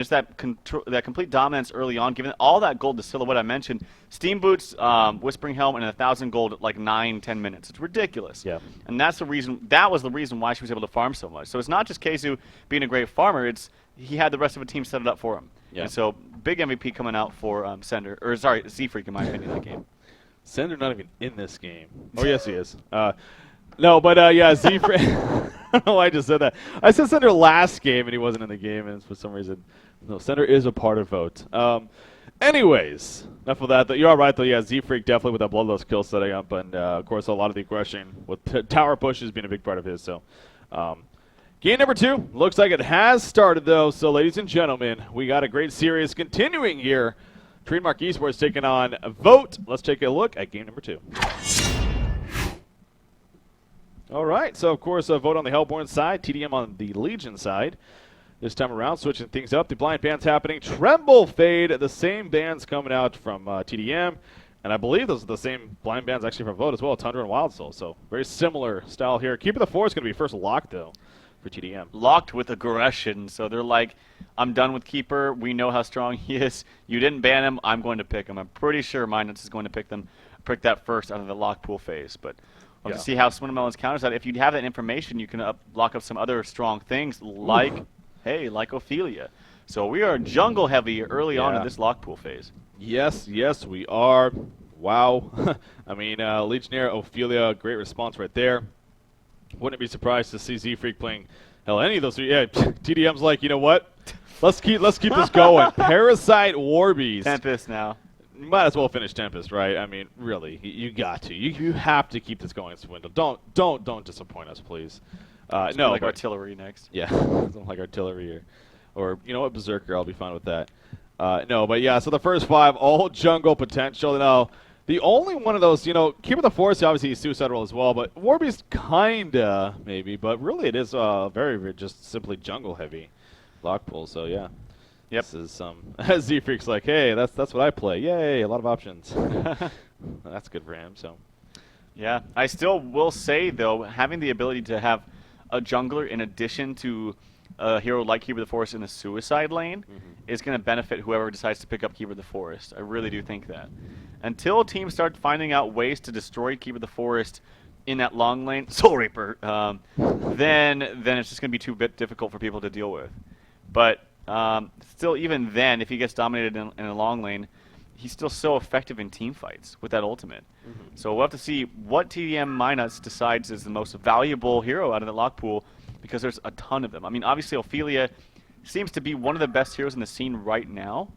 just that complete dominance early on, giving all that gold to Silhouette I mentioned. Steam Boots, Whispering Helm, and 1,000 gold at like 9-10 minutes. It's ridiculous. Yeah. And that's the reason. That was the reason why she was able to farm so much. So it's not just Keizu being a great farmer. It's he had the rest of the team set it up for him. Yeah. And so big MVP coming out for Sender, or sorry, Z-Freak in my opinion, that game. Sender not even in this game. Oh, yes, he is. No, but yeah, Z-Freak. I don't know why I just said that. I said Sender last game, and he wasn't in the game, and for some reason, no, Sender is a part of VOTE. Anyways, enough of that. You're all right, though. Yeah, Z-Freak definitely with that Bloodlust kill setting up, and of course, a lot of the aggression with tower pushes being a big part of his. So, game number 2 looks like it has started, though. So, ladies and gentlemen, we got a great series continuing here. Trademark Esports taking on VOTE. Let's take a look at game number 2. All right, so of course, VOTE on the Hellborn side, tdM on the Legion side. This time around, switching things up. The blind bands happening. Tremble, Fade, the same bands coming out from tdM. And I believe those are the same blind bands actually from VOTE as well, Tundra and Wild Soul. So very similar style here. Keeper of the Forest is going to be first locked, though, for tdM. Locked with aggression. So they're like, I'm done with Keeper. We know how strong he is. You didn't ban him. I'm going to pick him. I'm pretty sure Minus is going to pick that first out of the lock pool phase. But we'll have to see how Swinmelons counters that. If you have that information, you can lock up some other strong things like, like Ophelia. So we are jungle heavy early on in this lock pool phase. Yes, we are. Wow. I mean, Legionnaire, Ophelia, great response right there. Wouldn't be surprised to see Z-Freak playing any of those. Yeah, tdM's like, you know what? Let's keep this going. Parasite Warbeast. Tempest now. You might as well finish Tempest, right? I mean, really, you got to. You have to keep this going, Swindle. Don't disappoint us, please. No, like Artillery next. Yeah, something like Artillery or you know what, Berserker. I'll be fine with that. No, but yeah. So the first 5, all jungle potential. Now, the only one of those, Keeper of the Forest, obviously, is Suicide Roll as well, but Warbeast kinda maybe, but really it is very, very just simply jungle heavy lock pool. So yeah. Yep. This is Z-Freak's like, hey, that's what I play. Yay, a lot of options. That's good for him. So. Yeah, I still will say though, having the ability to have a jungler in addition to a hero like Keeper of the Forest in the Suicide lane is going to benefit whoever decides to pick up Keeper of the Forest. I really do think that. Until teams start finding out ways to destroy Keeper of the Forest in that long lane, Soul Reaper, then it's just going to be too difficult for people to deal with. But still, even then, if he gets dominated in a long lane, he's still so effective in team fights with that ultimate. So we'll have to see what tdM Minus decides is the most valuable hero out of the lock pool, because there's a ton of them. I mean, obviously, Ophelia seems to be one of the best heroes in the scene right now.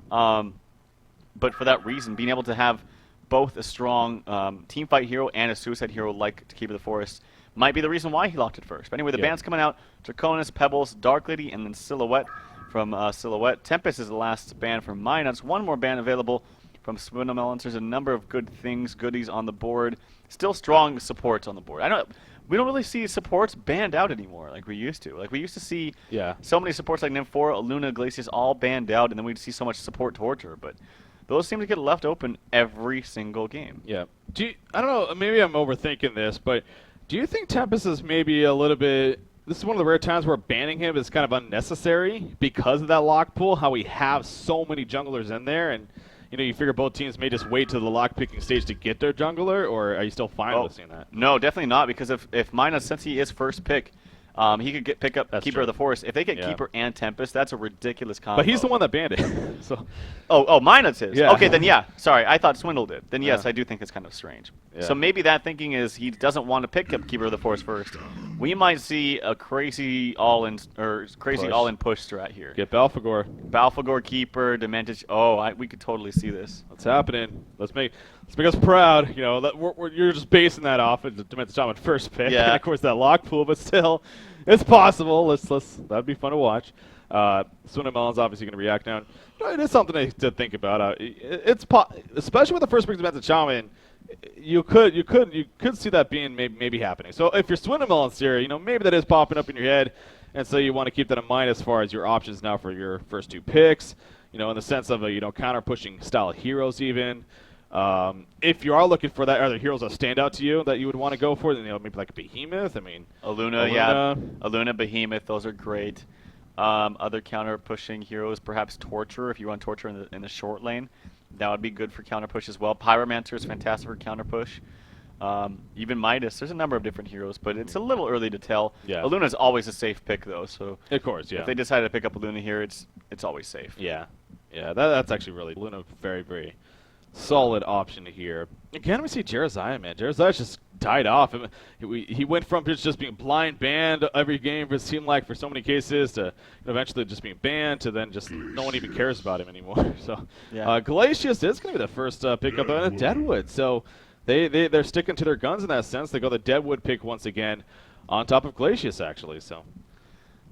But for that reason, being able to have both a strong team fight hero and a suicide hero like Keeper of the Forest might be the reason why he locked it first. But anyway, the band's coming out: Draconis, Pebbles, Dark Lady, and then Silhouette from Silhouette. Tempest is the last band from Minus. One more band available from Swindlemelons. There's a number of good things, goodies on the board. Still strong supports on the board. We don't really see supports banned out anymore like we used to. Like we used to see so many supports like Nymphora, Luna, Glacius all banned out, and then we'd see so much support Torture. But those seem to get left open every single game. Yeah. I don't know, maybe I'm overthinking this, but do you think Tempest is maybe a little bit... This is one of the rare times where banning him is kind of unnecessary because of that lock pool, how we have so many junglers in there, and you figure both teams may just wait to the lock picking stage to get their jungler, or are you still fine with seeing that? No, definitely not, because if Minus, since he is first pick, he could pick up Keeper of the Forest. If they get Keeper and Tempest, that's a ridiculous combo. But he's the one that banned it. So. Oh, Minus is? Yeah. Okay, then yeah. Sorry, I thought Swindle did. Then yes, I do think it's kind of strange. Yeah. So maybe that thinking is he doesn't want to pick up Keeper of the Forest first. We might see a crazy all-in push strat here. Get Balfagor. Balfagor, Keeper, Dementage. Oh, we could totally see this. What's happening? Let's make us proud. You're just basing that off of Dementage Shaman first pick. Yeah. And of course that lock pool, but still, it's possible. That'd be fun to watch. Swindlemelon's obviously going to react now. It is something to think about. Especially with the first pick Dementage Shaman. You could see that being maybe happening. So if you're Swindlemelons here, maybe that is popping up in your head, and so you want to keep that in mind as far as your options now for your first 2 picks. In the sense of counter pushing style heroes even. If you are looking for that, are there heroes that stand out to you that you would want to go for? Maybe like Behemoth. I mean, Aluna, yeah, Aluna, Behemoth. Those are great. Other counter pushing heroes, perhaps Torture. If you run Torture in the short lane, that would be good for counter push as well. Pyromancer is fantastic for counter push. Even Midas. There's a number of different heroes, but it's a little early to tell. Yeah. Luna's always a safe pick, though. So Of course, yeah. if they decide to pick up Luna here, it's always safe. Yeah. Yeah, that's actually really Luna, very, very solid option here. Again, we see Jeremiah, man. Jeremiah just died off. He went from just being blind banned every game, it seemed like, for so many cases, to eventually just being banned, to then just no one even cares about him anymore. So Yeah. Glacius is going to be the first pickup on a Deadwood. So they're sticking to their guns in that sense. They go the Deadwood pick once again on top of Glacius, actually. So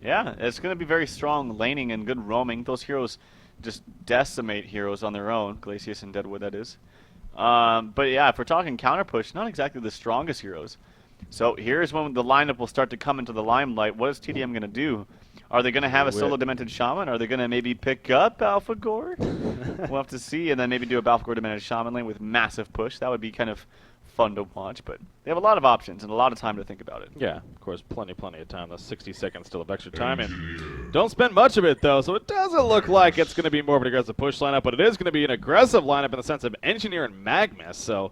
Yeah, it's going to be very strong laning and good roaming. Those heroes just decimate heroes on their own. Glacius and Deadwood, that is. But yeah, if we're talking counter push, not exactly the strongest heroes. So here's when the lineup will start to come into the limelight. What is tdM going to do? Are they going to have a solo Demented Shaman? Are they going to maybe pick up AlphaGore? We'll have to see, and then maybe do a AlphaGore Demented Shaman lane with massive push. That would be kind of fun to watch, but they have a lot of options and a lot of time to think about it. yeah, of course, plenty of time. Those 60 seconds still of extra time, and don't spend much of it, though, so it doesn't look like it's going to be more of an aggressive push lineup, but it is going to be an aggressive lineup in the sense of Engineer and Magnus, so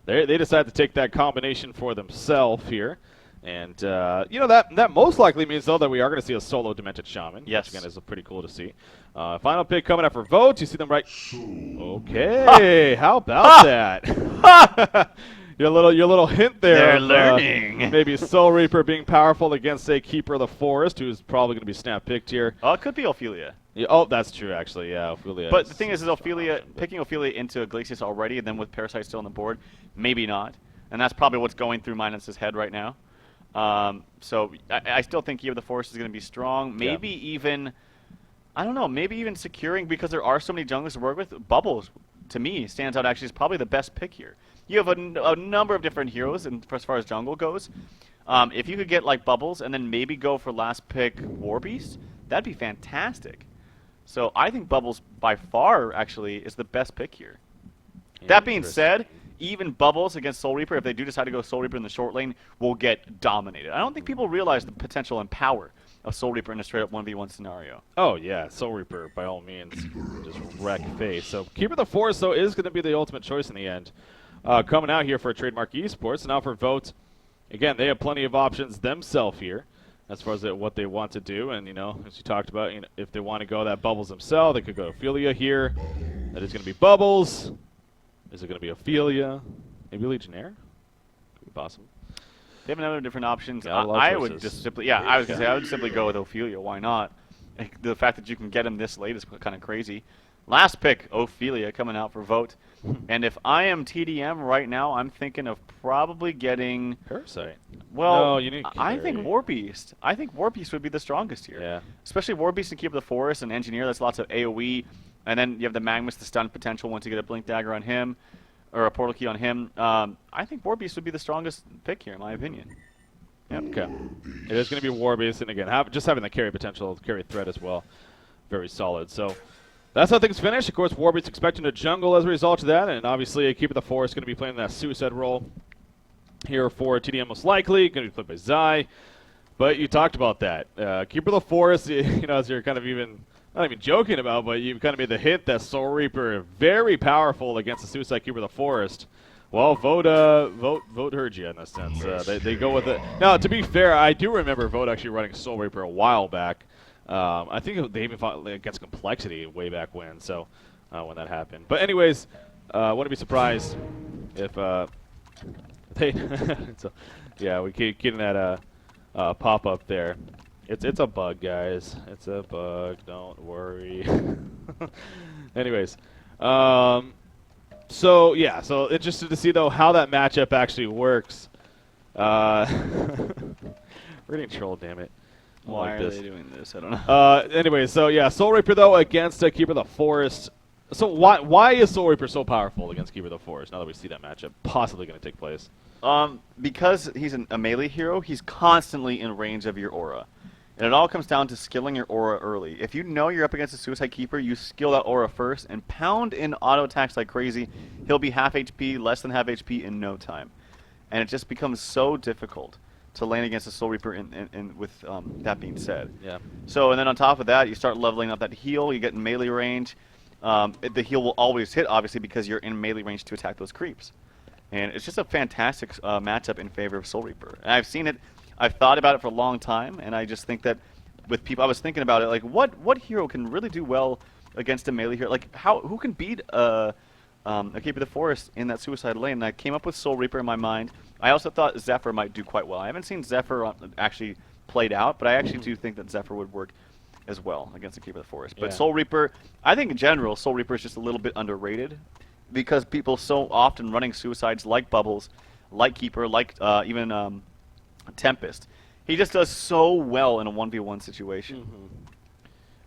they decide to take that combination for themselves here. And, that most likely means, though, that we are going to see a solo Demented Shaman. Yes. Which, again, is pretty cool to see. Final pick coming up for votes. You see them right. Okay, how about that? Your little hint there. They're of, learning. Maybe Soul Reaper being powerful against, say, Keeper of the Forest, who's probably going to be snap picked here. Oh, it could be Ophelia. Yeah, oh, that's true, actually. Yeah, Ophelia. But the thing is Ophelia, picking Ophelia into Glacius already, and then with Parasite still on the board, maybe not. And that's probably what's going through Minus's head right now. So I still think Keeper of the Forest is going to be strong. Maybe even, I don't know, maybe even securing, because there are so many junglers to work with. Bubbles, to me, stands out actually as probably the best pick here. You have a number of different heroes as far as jungle goes. If you could get like Bubbles and then maybe go for last pick Warbeast, that'd be fantastic. So I think Bubbles by far actually is the best pick here. That being said, even Bubbles against Soul Reaper, if they do decide to go Soul Reaper in the short lane, will get dominated. I don't think people realize the potential and power of Soul Reaper in a straight-up 1v1 scenario. Oh, yeah, Soul Reaper, by all means, just wreck face. So Keeper of the Forest, though, is going to be the ultimate choice in the end. Coming out here for Trademark Esports. Now for votes, again, they have plenty of options themselves here as far as what they want to do. And, as you talked about, if they want to go that Bubbles themselves, they could go Ophelia here. That is going to be Bubbles. Is it going to be Ophelia? Maybe Legionnaire? Could be possible. They have a number of different options. Yeah, a lot of I would choices. just simply, I was going to say, I would simply go with Ophelia. Why not? The fact that you can get him this late is kind of crazy. Last pick, Ophelia, coming out for vote. And if I am tdM right now, I'm thinking of probably getting... Parasite. Well, No, you need I think Carry. Warbeast. I think Warbeast would be the strongest here. Yeah. Especially Warbeast and Keep the Forest and Engineer. That's lots of AoE. And then you have the Magnus, the stun potential once you get a Blink Dagger on him. Or a Portal Key on him. I think Warbeast would be the strongest pick here, in my opinion. Yep. Okay. It is going to be Warbeast, and again, just having the carry potential, carry threat as well, very solid. So that's how things finish. Of course, Warbeast expecting to jungle as a result of that, and obviously Keeper of the Forest going to be playing that suicide role here for tdM most likely. Going to be played by Zai. But you talked about that. Keeper of the Forest, as you're kind of not even joking about, but you've kind of made the hint that Soul Reaper very powerful against the Suicide Keeper of the Forest. Well, vote heard you in this sense. They go with it. Now, to be fair, I do remember Vote actually running Soul Reaper a while back. I think they even fought against Complexity way back when, so when that happened. But anyways, wouldn't be surprised if they. So, yeah, we keep getting that pop up there. It's a bug, guys. It's a bug. Don't worry. Anyways, so interested to see though how that matchup actually works. We're getting trolled, damn it. Why like are this. they doing this? I don't know. Anyway, so yeah, Soul Reaper though against Keeper of the Forest. So why is Soul Reaper so powerful against Keeper of the Forest? Now that we see that matchup possibly going to take place. Because he's a melee hero, he's constantly in range of your aura. And it all comes down to skilling your aura early. If you know you're up against a Suicide Keeper, you skill that aura first and pound in auto attacks like crazy. He'll be half HP, less than half HP in no time. And it just becomes so difficult to lane against the Soul Reaper with that being said. Yeah. So, and then on top of that, you start leveling up that heal, you get in melee range. The heal will always hit, obviously, because you're in melee range to attack those creeps. And it's just a fantastic matchup in favor of Soul Reaper. And I've seen it, I've thought about it for a long time, and I just think that with people, I was thinking about it, like, what hero can really do well against a melee hero? Like, who can beat a Keeper of the Forest in that suicide lane? And I came up with Soul Reaper in my mind. I also thought Zephyr might do quite well. I haven't seen Zephyr actually played out, but I actually do think that Zephyr would work as well against the Keeper of the Forest. But Soul Reaper, I think in general, Soul Reaper is just a little bit underrated because people so often running suicides like Bubbles, like Keeper, like even Tempest. He just does so well in a 1v1 situation.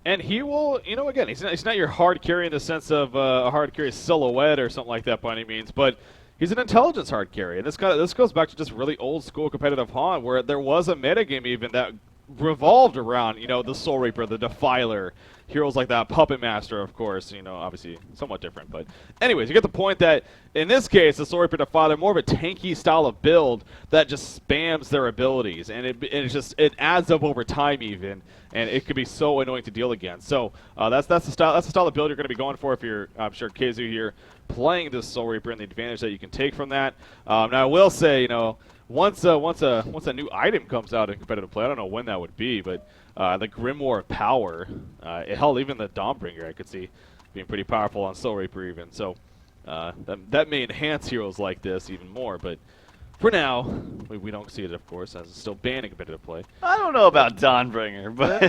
And he will, again, he's not your hard carry in the sense of a hard carry silhouette or something like that by any means, but he's an intelligence hard carry. And this goes back to just really old school competitive HoN where there was a metagame even that revolved around, the Soul Reaper, the Defiler, heroes like that, Puppet Master, of course, obviously somewhat different. But anyways, you get the point that in this case, the Soul Reaper Defiler, more of a tanky style of build that just spams their abilities. And it adds up over time even. And it could be so annoying to deal against. So that's the style of build you're going to be going for if you're, I'm sure, Keizu here playing this Soul Reaper and the advantage that you can take from that. Now I will say, once a new item comes out in competitive play, I don't know when that would be, but the Grimoire of Power, hell, even the Dawnbringer I could see being pretty powerful on Soul Reaper even. So that may enhance heroes like this even more, but for now, we don't see it, of course, as it's still banned in competitive play. I don't know about Dawnbringer, but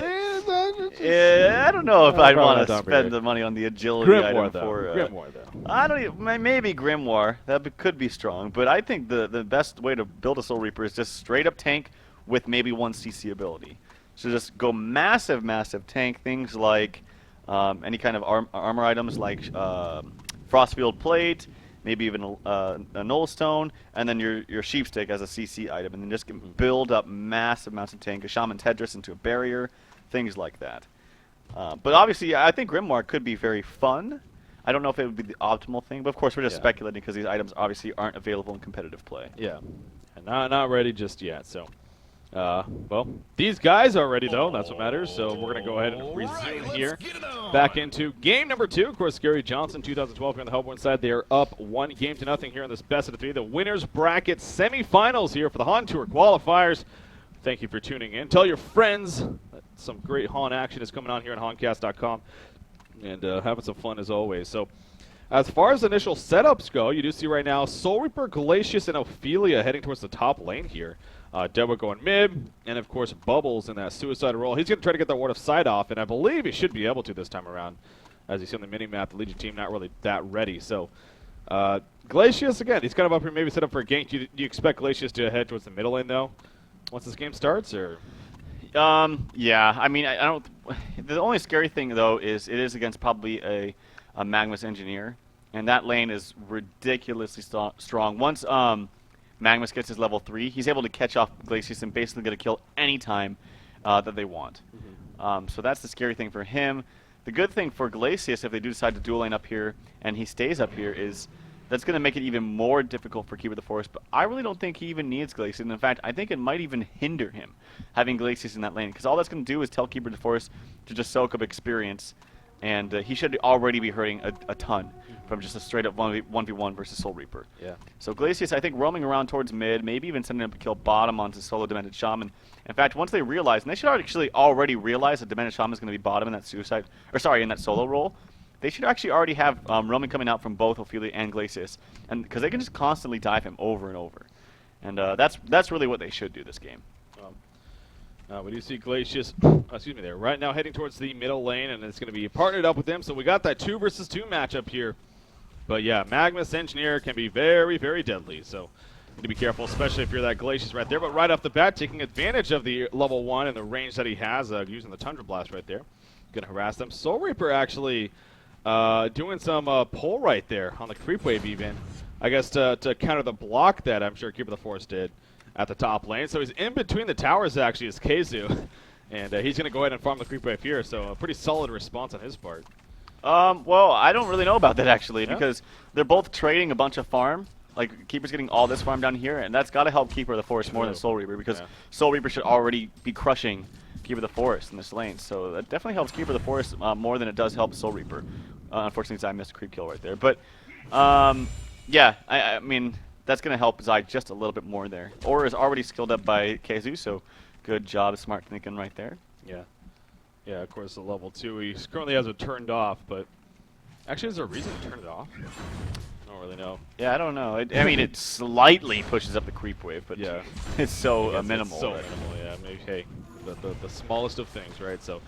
yeah, I don't know if I'd want to spend the money on the agility item for Grimoire, though. I don't even, maybe Grimoire. Could be strong, but I think the best way to build a Soul Reaper is just straight up tank with maybe 1 CC ability. So just go massive tank, things like any kind of armor items like Frostfield Plate, maybe even a Null Stone, and then your Sheepstick as a CC item, and then just build up massive amounts of tank, a Shaman Tedris into a barrier, things like that. But obviously, I think Grimoire could be very fun. I don't know if it would be the optimal thing, but of course we're just speculating because these items obviously aren't available in competitive play. Yeah, and not ready just yet, so... well, these guys are ready, though. That's what matters. So we're going to go ahead and resume here. Back into game number 2. Of course, Gary Johnson, 2012 here on the Hellborn side. They are up 1-0 here in this best of the 3. The winners bracket semifinals here for the HoN Tour Qualifiers. Thank you for tuning in. Tell your friends that some great HoN action is coming on here at HoNcast.com. And having some fun as always. So as far as initial setups go, you do see right now Soul Reaper, Glacius, and Ophelia heading towards the top lane here. Dewa going mid, and of course Bubbles in that suicide role. He's going to try to get that Ward of Sight off, and I believe he should be able to this time around. As you see on the mini-map, the Legion team not really that ready. So Glacius, again, he's kind of up here maybe set up for a gank. Do you expect Glacius to head towards the middle lane, though, once this game starts? Or yeah, I mean, I don't... The only scary thing, though, is it is against probably a Magmus Engineer, and that lane is ridiculously strong. Once... Magmus gets his level 3, he's able to catch off Glacius and basically get a kill any time that they want. So that's the scary thing for him. The good thing for Glacius, if they do decide to dual lane up here and he stays up here, is that's going to make it even more difficult for Keeper of the Forest. But I really don't think he even needs Glacius. And in fact, I think it might even hinder him having Glacius in that lane, because all that's going to do is tell Keeper of the Forest to just soak up experience. And he should already be hurting a ton from just a straight-up 1v1 versus Soul Reaper. Yeah. So Glacius, I think, roaming around towards mid, maybe even sending up a kill bottom onto Solo Demented Shaman. In fact, once they realize, and they should actually already realize that Demented Shaman is going to be bottom in that suicide, or sorry, in that solo role, they should actually already have roaming coming out from both Ophelia and Glacius, and because they can just constantly dive him over and over. And that's really what they should do this game. We do see Glacius, excuse me there, right now heading towards the middle lane, and it's going to be partnered up with him. So we got that 2 versus 2 matchup here. But yeah, Magmus Engineer can be very, very deadly. So need to be careful, especially if you're that Glacius right there. But right off the bat, taking advantage of the level 1 and the range that he has, using the Tundra Blast right there. Going to harass them. Soul Reaper actually doing some pull right there on the creep wave even. I guess to counter the block that I'm sure Keeper of the Forest did at the top lane. So he's in between the towers, actually, is Keizu. And he's going to go ahead and farm the creep wave here. So a pretty solid response on his part. Well, I don't really know about that, actually, because they're both trading a bunch of farm. Like, Keeper's getting all this farm down here, and that's got to help Keeper of the Forest more than Soul Reaper, because Yeah. Soul Reaper should already be crushing Keeper of the Forest in this lane. So that definitely helps Keeper of the Forest more than it does help Soul Reaper. Unfortunately, Zai missed a creep kill right there. But, yeah, I mean, that's going to help Zai just a little bit more there. Aura is already skilled up by Keizu, so good job, smart thinking right there. Yeah. Yeah, of course, the level 2. He currently has it turned off, but actually, is there a reason to turn it off? I don't really know. Yeah, I don't know. I mean, it slightly pushes up the creep wave, but Yeah. it's so It's minimal. so right? minimal, yeah. Maybe, hey, the smallest of things, right? So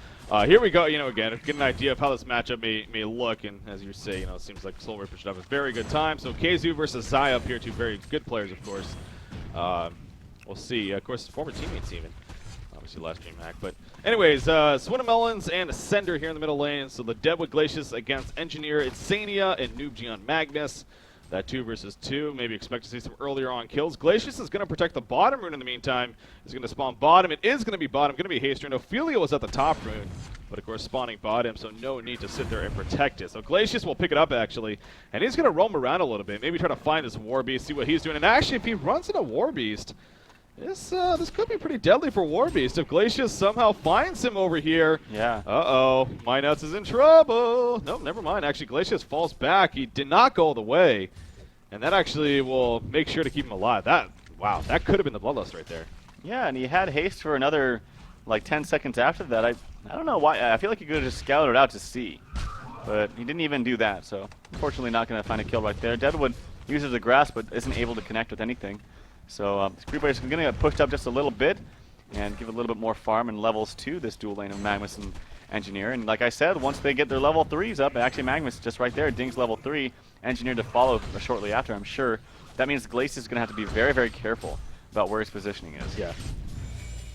here we go. Again, get an idea of how this matchup may look, and as you say, it seems like Soul Reaper should have a very good time. So Keizu versus Zai up here, two very good players, of course. We'll see. Of course, former teammates even. Obviously last DreamHack. But anyways, Swinamelons and Ascender here in the middle lane. So the Deadwood Glacius against Engineer Insania and Noob Gion Magnus. That 2 versus 2. Maybe expect to see some earlier on kills. Glacius is going to protect the bottom rune in the meantime. He's going to spawn bottom. It is going to be bottom. Going to be haste rune. Ophelia was at the top rune, but of course spawning bottom, so no need to sit there and protect it. So Glacius will pick it up actually, and he's going to roam around a little bit. Maybe try to find this War Beast, see what he's doing. And actually, if he runs into War Beast, this could be pretty deadly for War Beast. If Glacius somehow finds him over here. Yeah. Uh-oh. Minuts is in trouble. Nope, never mind. Actually, Glacius falls back. He did not go all the way. And that actually will make sure to keep him alive. Wow, that could have been the Bloodlust right there. Yeah, and he had haste for another, like, 10 seconds after that. I don't know why. I feel like he could have just scouted it out to see. But he didn't even do that, so unfortunately not going to find a kill right there. Deadwood uses the grass, but isn't able to connect with anything. So Creeper is going to get pushed up just a little bit and give a little bit more farm and levels to this dual lane of Magnus and Engineer. And like I said, once they get their level 3s up, actually Magnus just right there, dings level 3, Engineer to follow shortly after, I'm sure. That means Glacius is going to have to be very, very careful about where his positioning is. Yeah.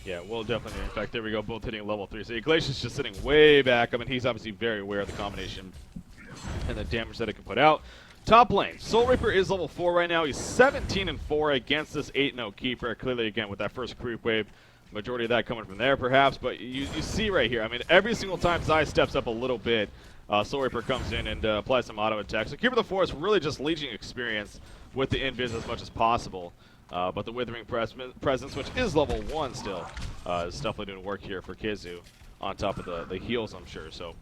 Yeah, well, definitely. In fact, there we go, both hitting level 3. So Glacius just sitting way back. I mean, he's obviously very aware of the combination and the damage that it can put out. Top lane, Soul Reaper is level 4 right now. He's 17-4 against this 8-0 Keeper. Clearly, again, with that first creep wave, majority of that coming from there, perhaps. But you see right here, I mean, every single time Zai steps up a little bit, Soul Reaper comes in and applies some auto attacks. So Keeper of the Forest really just leeching experience with the invis as much as possible. But the Withering Presence, which is level 1 still, is definitely doing work here for Keizu on top of the heals, I'm sure. So,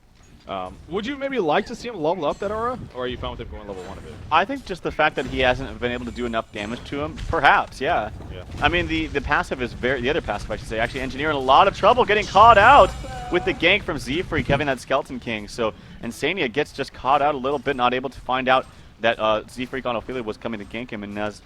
would you maybe like to see him level up that aura, or are you fine with him going level 1 of it? I think just the fact that he hasn't been able to do enough damage to him, perhaps, yeah. I mean, the passive is the other passive, I should say, actually Engineer in a lot of trouble, getting caught out with the gank from Z-Freak, having that Skeleton King. So Insania gets just caught out a little bit, not able to find out that Z-Freak on Ophelia was coming to gank him, and as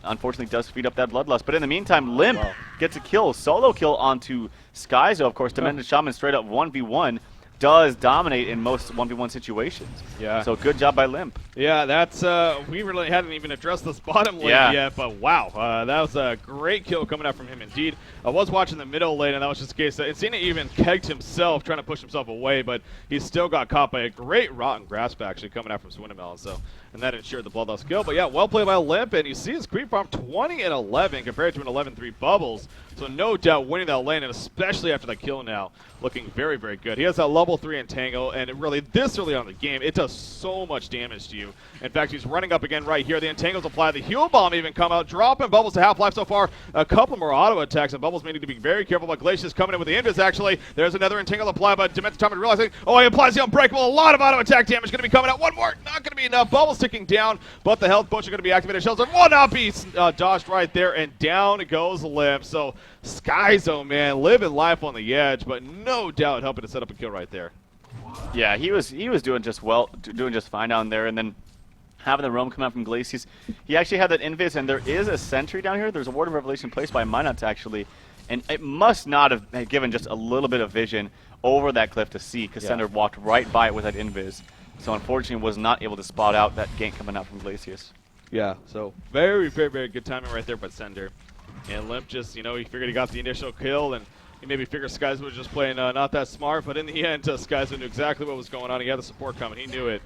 unfortunately does feed up that Bloodlust. But in the meantime, Limp gets a kill, solo kill onto Skyzo, of course. Demented Shaman straight up 1v1. Does dominate in most 1v1 situations. Yeah. So good job by Limp. Yeah, that's we really hadn't even addressed this bottom lane yet, but wow, that was a great kill coming out from him indeed. I was watching the middle lane, and that was just the case that Insania even kegged himself, trying to push himself away, but he still got caught by a great Rotten Grasp actually coming out from Swinamelon, and that ensured the Bloodlust kill. But yeah, well played by Limp, and you see his creep farm 20-11 compared to an 11-3 Bubbles, so no doubt winning that lane, and especially after that kill now, looking very, very good. He has that level 3 Entangle, and really this early on in the game, it does so much damage to you. In fact, he's running up again right here. The Entangles apply. The Heal Bomb even come out, dropping Bubbles to half-life so far. A couple more auto attacks, and Bubbles may need to be very careful. But Glacius coming in with the Invis, actually. There's another Entangle apply, but Demented Shaman realizing, oh, he applies the Unbreakable. A lot of auto attack damage going to be coming out. One more, not going to be enough. Bubbles ticking down, but the Health Butcher going to be activated. Shells will not be dodged right there, and down goes Limp. So Skyzo, man, living life on the edge, but no doubt helping to set up a kill right there. Yeah, he was doing just fine down there, and then having the roam come out from Glacius. He actually had that invis, and there is a sentry down here. There's a Ward of Revelation placed by Minuts, actually, and it must not have given just a little bit of vision over that cliff to see, because Sender walked right by it with that invis. So unfortunately was not able to spot out that gank coming out from Glacius. Yeah, so very, very, very good timing right there by Sender. And Limp just, he figured he got the initial kill, and he maybe figured Skyzo was just playing not that smart, but in the end, Skyzo knew exactly what was going on. He had the support coming, he knew it,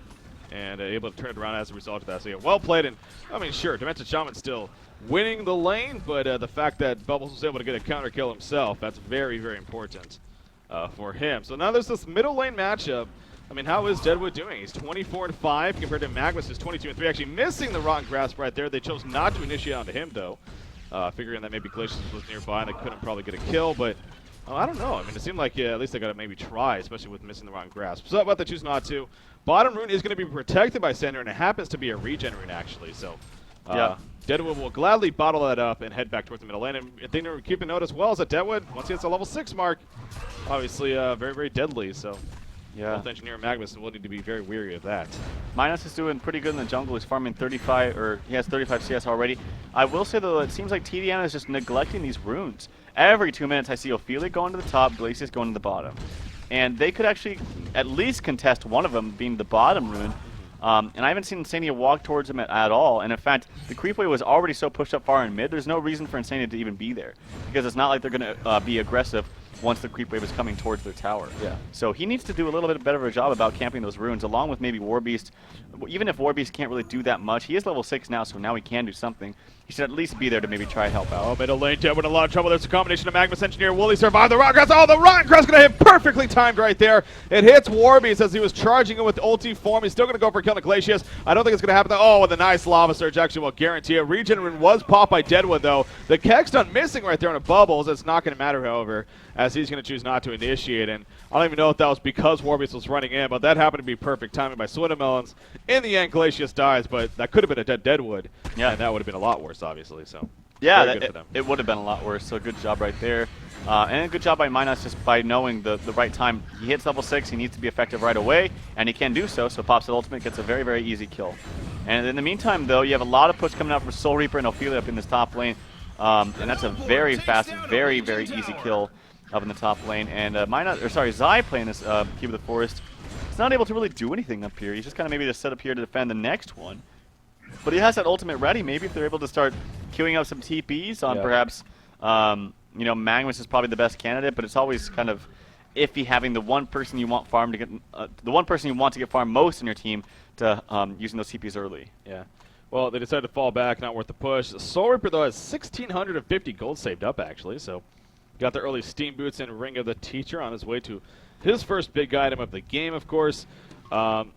and able to turn it around as a result of that. So yeah, well played, and I mean, sure, Demented Shaman still winning the lane, but the fact that Bubbles was able to get a counter kill himself, that's very, very important for him. So now there's this middle lane matchup I mean, how is Deadwood doing? He's 24-5 compared to Magnus, who's 22-3. Actually missing the Rotten Grasp right there. They chose not to initiate onto him, though, figuring that maybe Glacius was nearby and they couldn't probably get a kill. But I don't know. I mean, it seemed like at least they got to maybe try, especially with missing the Rotten Grasp. So, but they choose not to. Bottom rune is going to be protected by Sander, and it happens to be a regen rune, actually. So, Deadwood will gladly bottle that up and head back towards the middle lane. And the thing to keep a note as well is that Deadwood, once he hits the level 6 mark, obviously very, very deadly. So, both Engineer and Magnus will need to be very weary of that. Minus is doing pretty good in the jungle. He's farming 35, or he has 35 CS already. I will say, though, it seems like tdM is just neglecting these runes. Every 2 minutes, I see Ophelia going to the top, Glacius going to the bottom. And they could actually at least contest one of them being the bottom rune. And I haven't seen Insania walk towards him at all. And in fact, the creep wave was already so pushed up far in mid, there's no reason for Insania to even be there. Because it's not like they're going to be aggressive once the creep wave is coming towards their tower. So he needs to do a little bit better of a job about camping those runes, along with maybe Warbeast. Even if Warbeast can't really do that much, he is level 6 now, so now he can do something. He should at least be there to maybe try and help out. Oh, middle lane, Deadwood in a lot of trouble. There's a combination of Magnus Engineer. Will he survive the Rotten Grasp? Oh, the Rotten Grasp going to hit perfectly timed right there. It hits Warbeast as he was charging it with ulti form. He's still going to go for killing the Glacius. I don't think it's going to happen. Oh, with a nice Lava Surge actually will guarantee it. Regen rune was popped by Deadwood, though. The Keg's done missing right there on the bubbles. It's not going to matter, however, as he's going to choose not to initiate. And I don't even know if that was because Warbeast was running in, but that happened to be perfect timing by Swindamelons. In the end, Glacius dies, but that could have been a dead Deadwood. And that would have been a lot worse, obviously. So. Yeah, it would have been a lot worse, so good job right there. And a good job by Minos just by knowing the right time. He hits level 6, he needs to be effective right away, and he can do so, so pops the ultimate, gets a very, very easy kill. And in the meantime, though, you have a lot of push coming out from Soul Reaper and Ophelia up in this top lane, and that's a very fast, very, very easy kill up in the top lane. And Zai playing this Keep of the Forest, he's not able to really do anything up here. He's just kind of maybe just set up here to defend the next one. But he has that ultimate ready. Maybe if they're able to start queuing up some TPs on perhaps, you know, Magnus is probably the best candidate, but it's always kind of iffy having the one person you want farm to get, the one person you want to get farm most in your team to using those TPs early. Yeah. Well, they decided to fall back, not worth the push. Soul Reaper, though, has 1,650 gold saved up, actually, so got the early Steam Boots and Ring of the Teacher on his way to his first big item of the game, of course.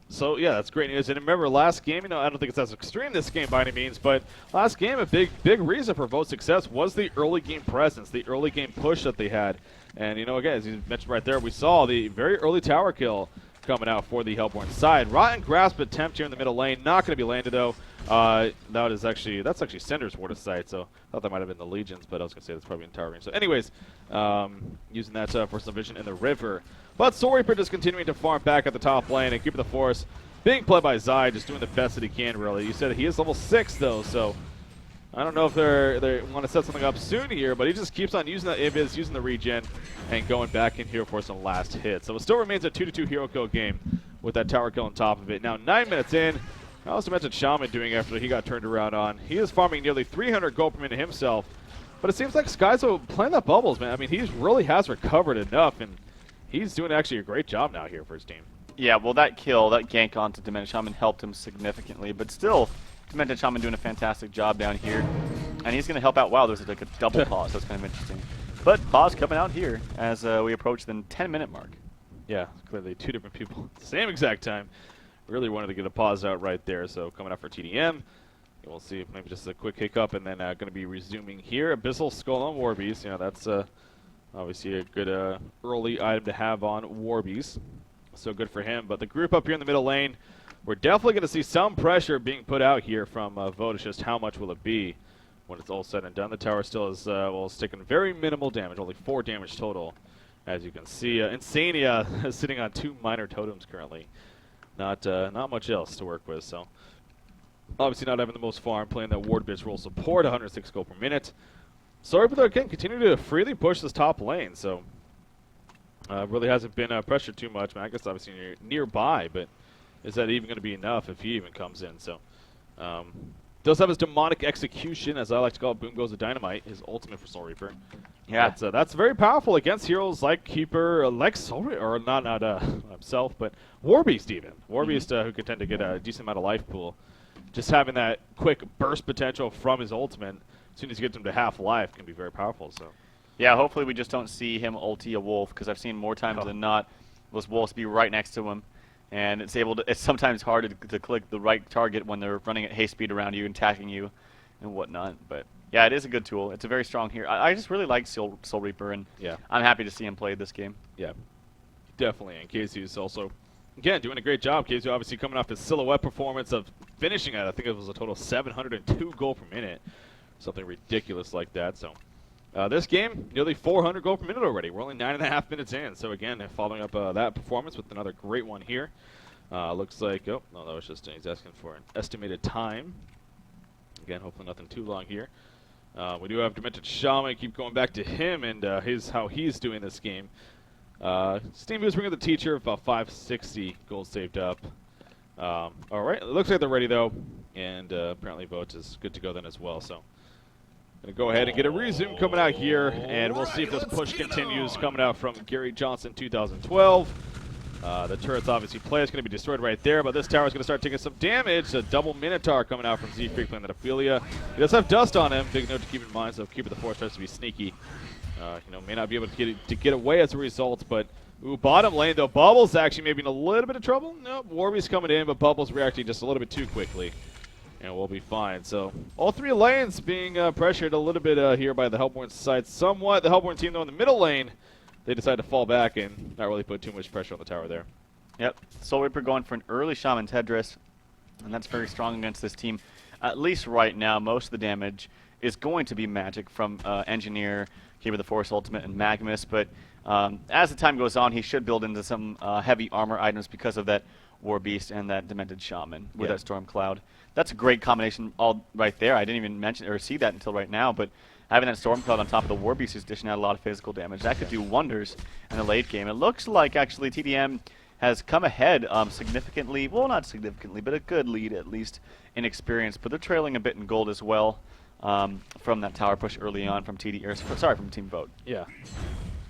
So, yeah, that's great news. And remember, last game, you know, I don't think it's as extreme this game by any means, but last game, a big reason for VOT's success was the early game presence, the early game push that they had. And, you know, again, as you mentioned right there, we saw the very early tower kill coming out for the Hellborn side. Rotten Grasp attempt here in the middle lane, not going to be landed, though. That's actually Sender's Ward of Sight, so I thought that might have been the Legions, but I was going to say that's probably in tower range. So anyways, using that for some vision in the river. But Soul Reaper just continuing to farm back at the top lane and keep the force. Being played by Zai, just doing the best that he can, really. You said he is level 6, though, so I don't know if they want to set something up soon here, but he just keeps on using that Invis, using the regen, and going back in here for some last hits. So it still remains a 2-2 hero kill game with that tower kill on top of it. Now, 9 minutes in, I also mentioned Shaman doing after he got turned around on. He is farming nearly 300 gold per minute himself, but it seems like Skyzo playing that bubbles, man. I mean, he really has recovered enough, and he's doing actually a great job now here for his team. Yeah, well, that kill, that gank onto Demented Shaman helped him significantly, but still, Demented Shaman doing a fantastic job down here, and he's going to help out. Wow, there's like a double pause. That's kind of interesting. But pause coming out here as we approach the 10-minute mark. Yeah, clearly two different people at the same exact time. Really wanted to get a pause out right there, so coming out for tdM. We'll see if maybe just a quick hiccup, and then going to be resuming here. Abyssal Skull on Warbeast. You know, that's obviously a good early item to have on Warbeast. So good for him. But the group up here in the middle lane, we're definitely going to see some pressure being put out here from VOT. It's just how much will it be when it's all said and done. The tower still is it's taking very minimal damage, only 4 damage total. As you can see, Insania is sitting on 2 minor totems currently. Not much else to work with, so obviously not having the most farm, playing that ward-based role support, 106 gold per minute. Sorry, but again, continue to freely push this top lane, so really hasn't been pressured too much. Magnus obviously nearby, but is that even going to be enough if he even comes in? So does have his demonic execution, as I like to call it. Boom goes the dynamite, his ultimate for Soul Reaper. Yeah, that's very powerful against heroes like Keeper, like Soul Reaper, or not himself, but Warbeast even. Warbeast who can tend to get a decent amount of life pool. Just having that quick burst potential from his ultimate, as soon as he gets him to half life, can be very powerful. So yeah, hopefully we just don't see him ulti a wolf, because I've seen more times than not those wolves be right next to him. and it's sometimes hard to click the right target when they're running at haste speed around you and attacking you and whatnot. But yeah, it is a good tool. It's a very strong hero. I just really like Soul Reaper, and Yeah. I'm happy to see him play this game. Yeah, definitely. And KZU's also, again, doing a great job. KZU obviously coming off his silhouette performance of finishing at, I think it was a total of 702 goal per minute. Something ridiculous like that. So this game, nearly 400 goal per minute already. We're only 9.5 minutes in. So again, following up that performance with another great one here. Looks like, oh, no, that was just, he's asking for an estimated time. Again, hopefully nothing too long here. We do have Demented Shaman. Keep going back to him and how he's doing this game. Steam Boost bringing the teacher, about 560 goals saved up. All right, it looks like they're ready though, and apparently Vote is good to go then as well. So, gonna go ahead and get a resume coming out here, and we'll see if this push continues coming out from Gary Johnson 2012. The turret's obviously play is going to be destroyed right there, but this tower is going to start taking some damage. A double Minotaur coming out from Z-Freak playing that Ophelia. He does have dust on him. Big note to keep in mind, so Keeper of the Forest tries to be sneaky. May not be able to get away as a result, but bottom lane though, Bubbles actually maybe in a little bit of trouble. Nope, Warby's coming in, but Bubbles reacting just a little bit too quickly, and we'll be fine. So all three lanes being pressured a little bit here by the Hellborn side somewhat. The Hellborn team though in the middle lane, they decide to fall back and not really put too much pressure on the tower there. Yep, Soul Reaper going for an early Shaman's Headdress, and that's very strong against this team. At least right now, most of the damage is going to be magic from Engineer, Keeper of the Forest Ultimate, and Magmus, but as the time goes on, he should build into some heavy armor items because of that War Beast and that Demented Shaman with that Storm Cloud. That's a great combination all right there. I didn't even mention or see that until right now, but having that Storm Cloud on top of the War Beast is dishing out a lot of physical damage. That could do wonders in the late game. It looks like actually tdM has come ahead significantly, well not significantly, but a good lead at least in experience, but they're trailing a bit in gold as well from that tower push early on from from Team Vote. Yeah.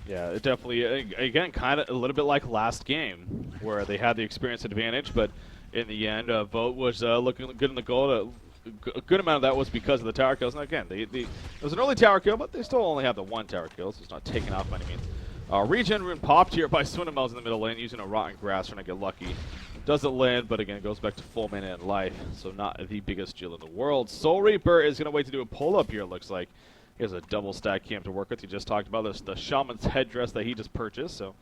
Yeah, it definitely, again, kind of a little bit like last game, where they had the experience advantage, but in the end, Vote was looking good in the goal. A good amount of that was because of the tower kills. And again, it was an early tower kill, but they still only have the one tower kill, so it's not taken off by any means. Regen rune popped here by Swindelmel's in the middle lane, using a Rotten Grass trying to get lucky. Doesn't land, but again, it goes back to full mana and life, so not the biggest Jill in the world. Soul Reaper is going to wait to do a pull-up here, it looks like. He has a double stack camp to work with. He just talked about this, the Shaman's Headdress that he just purchased, so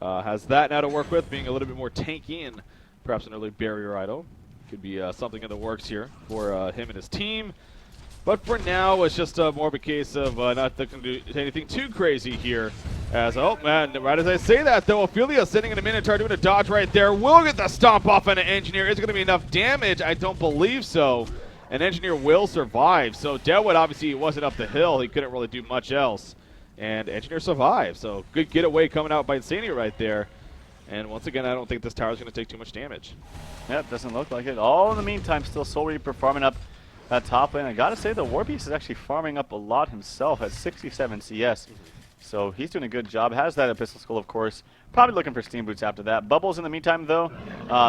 has that now to work with, being a little bit more tanky and perhaps an early barrier idol. Could be something in the works here for him and his team. But for now, it's just more of a case of not looking to do anything too crazy here. As, oh man, right as I say that though, Ophelia sending in a Minotaur doing a dodge right there. Will get the stomp off on an Engineer. Is it going to be enough damage? I don't believe so. An Engineer will survive. So Deadwood obviously wasn't up the hill. He couldn't really do much else. And Engineer survived. So good getaway coming out by Insania right there. And once again, I don't think this tower is going to take too much damage. Yeah, it doesn't look like it. All in the meantime, still Soul Reaper farming up that top lane. I gotta say, the War Beast is actually farming up a lot himself at 67 CS. So he's doing a good job. Has that Abyssal Skull, of course. Probably looking for Steam Boots after that. Bubbles in the meantime, though.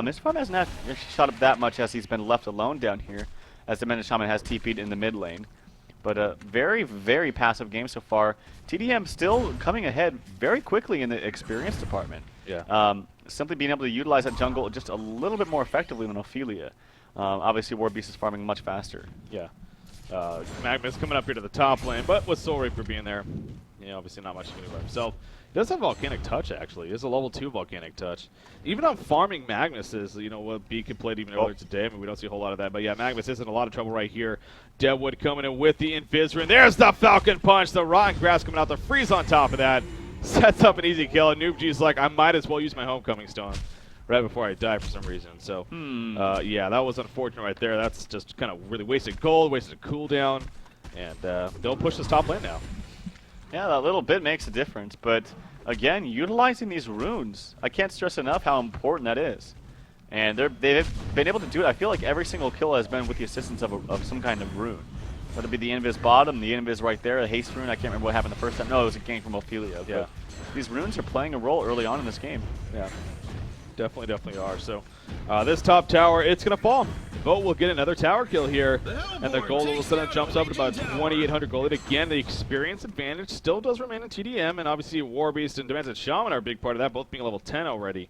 His farm hasn't actually shot up that much as he's been left alone down here, as the Demented Shaman has TP'd in the mid lane. But a very, very passive game so far. tdM still coming ahead very quickly in the experience department. Yeah. Simply being able to utilize that jungle just a little bit more effectively than Ophelia. Obviously, War Beast is farming much faster. Yeah. Magmus coming up here to the top lane, but with Soul Reaper being there, obviously not much he can do by himself. He does have Volcanic Touch, actually. He has a level 2 Volcanic Touch. Even on farming Magnuses, what Beacon played even earlier today. I mean, we don't see a whole lot of that. But yeah, Magmus is in a lot of trouble right here. Deadwood coming in with the Invis. There's the Falcon Punch. The Rotten Grass coming out. The Freeze on top of that. Sets up an easy kill. And Noobg's like, I might as well use my Homecoming Stone right before I die for some reason. So, yeah, that was unfortunate right there. That's just kind of really wasted gold, wasted a cooldown. And they'll push this top lane now. Yeah, that little bit makes a difference, but again, utilizing these runes, I can't stress enough how important that is. And they've been able to do it. I feel like every single kill has been with the assistance of some kind of rune. Whether it be the Invis bottom, the Invis right there, a haste rune, I can't remember what happened the first time. No, it was a gank from Ophelia. Yeah. These runes are playing a role early on in this game. Yeah, definitely are. So this top tower, it's going to fall. Vote will get another tower kill here, and the gold all of a sudden jumps up to about 2,800 gold. Again, the experience advantage still does remain in tdM, and obviously War Beast and Demented Shaman are a big part of that, both being level 10 already.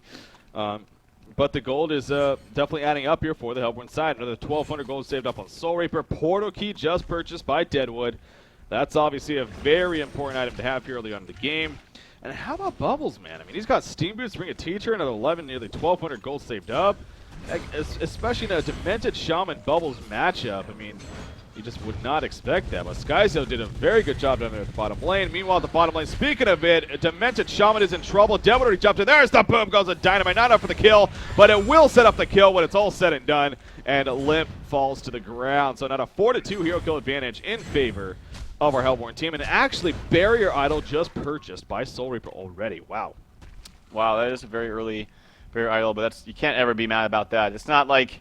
But the gold is definitely adding up here for the Hellborn side. Another 1,200 gold saved up on Soul Reaper. Portal Key just purchased by Deadwood. That's obviously a very important item to have here early on in the game. And how about Bubbles, man? I mean, he's got Steam Boots, Ring of Teacher, another 11, nearly 1,200 gold saved up. Especially in a Demented Shaman Bubbles matchup. I mean, you just would not expect that. But Skyzo did a very good job down there at the bottom lane. Meanwhile, at the bottom lane, speaking of it, Demented Shaman is in trouble. Deadwood already jumped in. There's the boom, goes a dynamite. Not enough for the kill, but it will set up the kill when it's all said and done. And Limp falls to the ground. So now a 4-2 hero kill advantage in favor of our Hellborn team. And actually, Barrier Idol just purchased by Soul Reaper already. Wow. Wow, that is a very early Barrier Idol, but you can't ever be mad about that. It's not like,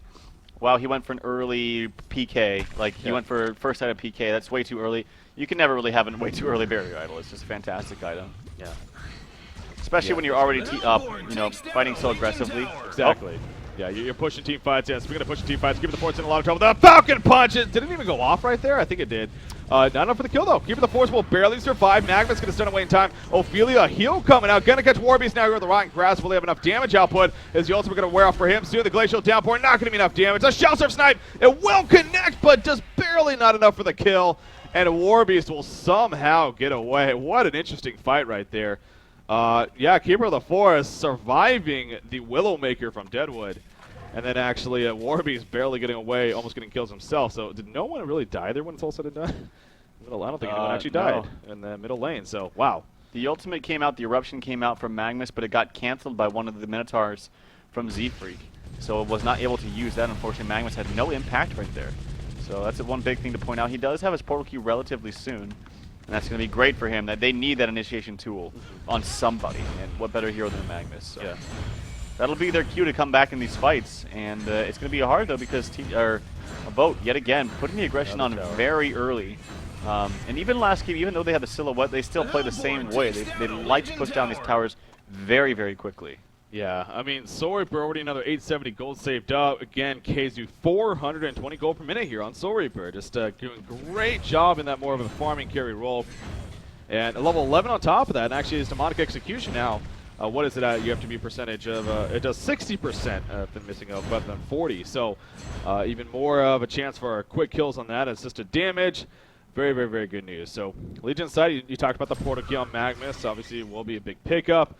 wow, he went for an early PK. Like, he went for first side of PK. That's way too early. You can never really have a way too early Barrier Idol. It's just a fantastic item. Yeah. Especially when you're already fighting so aggressively. Exactly. Yeah, you're pushing team fights. Yeah, speaking of pushing team fights, Keeper the Force in a lot of trouble. The Falcon Punch! Did it even go off right there? I think it did. Not enough for the kill, though. Keeper the Force will barely survive. Magnus going to stun away in time. Ophelia, heal coming out. Going to catch Warbeast now here with the Rotten Grass. Will they have enough damage output? Is the ultimate going to wear off for him? Soon the Glacial Downpour, not going to be enough damage. A Shell Surf Snipe, it will connect, but just barely not enough for the kill. And Warbeast will somehow get away. What an interesting fight right there. Yeah, Keeper of the Forest surviving the Willowmaker from Deadwood. And then actually Warbeast barely getting away, almost getting kills himself. So did no one really die there when it's all said and done? I don't think anyone actually died in the middle lane. So, wow. The ultimate came out, the eruption came out from Magnus, but it got canceled by one of the Minotaurs from Z-Freak. So it was not able to use that. Unfortunately, Magnus had no impact right there. So that's one big thing to point out. He does have his portal key relatively soon. And that's going to be great for him. That they need that initiation tool on somebody. And what better hero than Magnus? So. Yeah. That'll be their cue to come back in these fights, and it's going to be hard though because Vote yet again putting the aggression on very early, and even last game, even though they had the silhouette, they still play the same way. They like to push down these towers very, very quickly. Yeah, I mean, Soul Reaper already another 870 gold saved up. Again, Keizu 420 gold per minute here on Soul Reaper, just doing a great job in that more of a farming carry role, and a level 11 on top of that. And actually, his demonic execution now. What is it at? You have to be percentage of, it does 60%, been missing a weapon than 40. So even more of a chance for quick kills on that. It's just a damage. Very, very, very good news. So Legion side, you talked about the portal key on Magnus. Obviously, it will be a big pickup.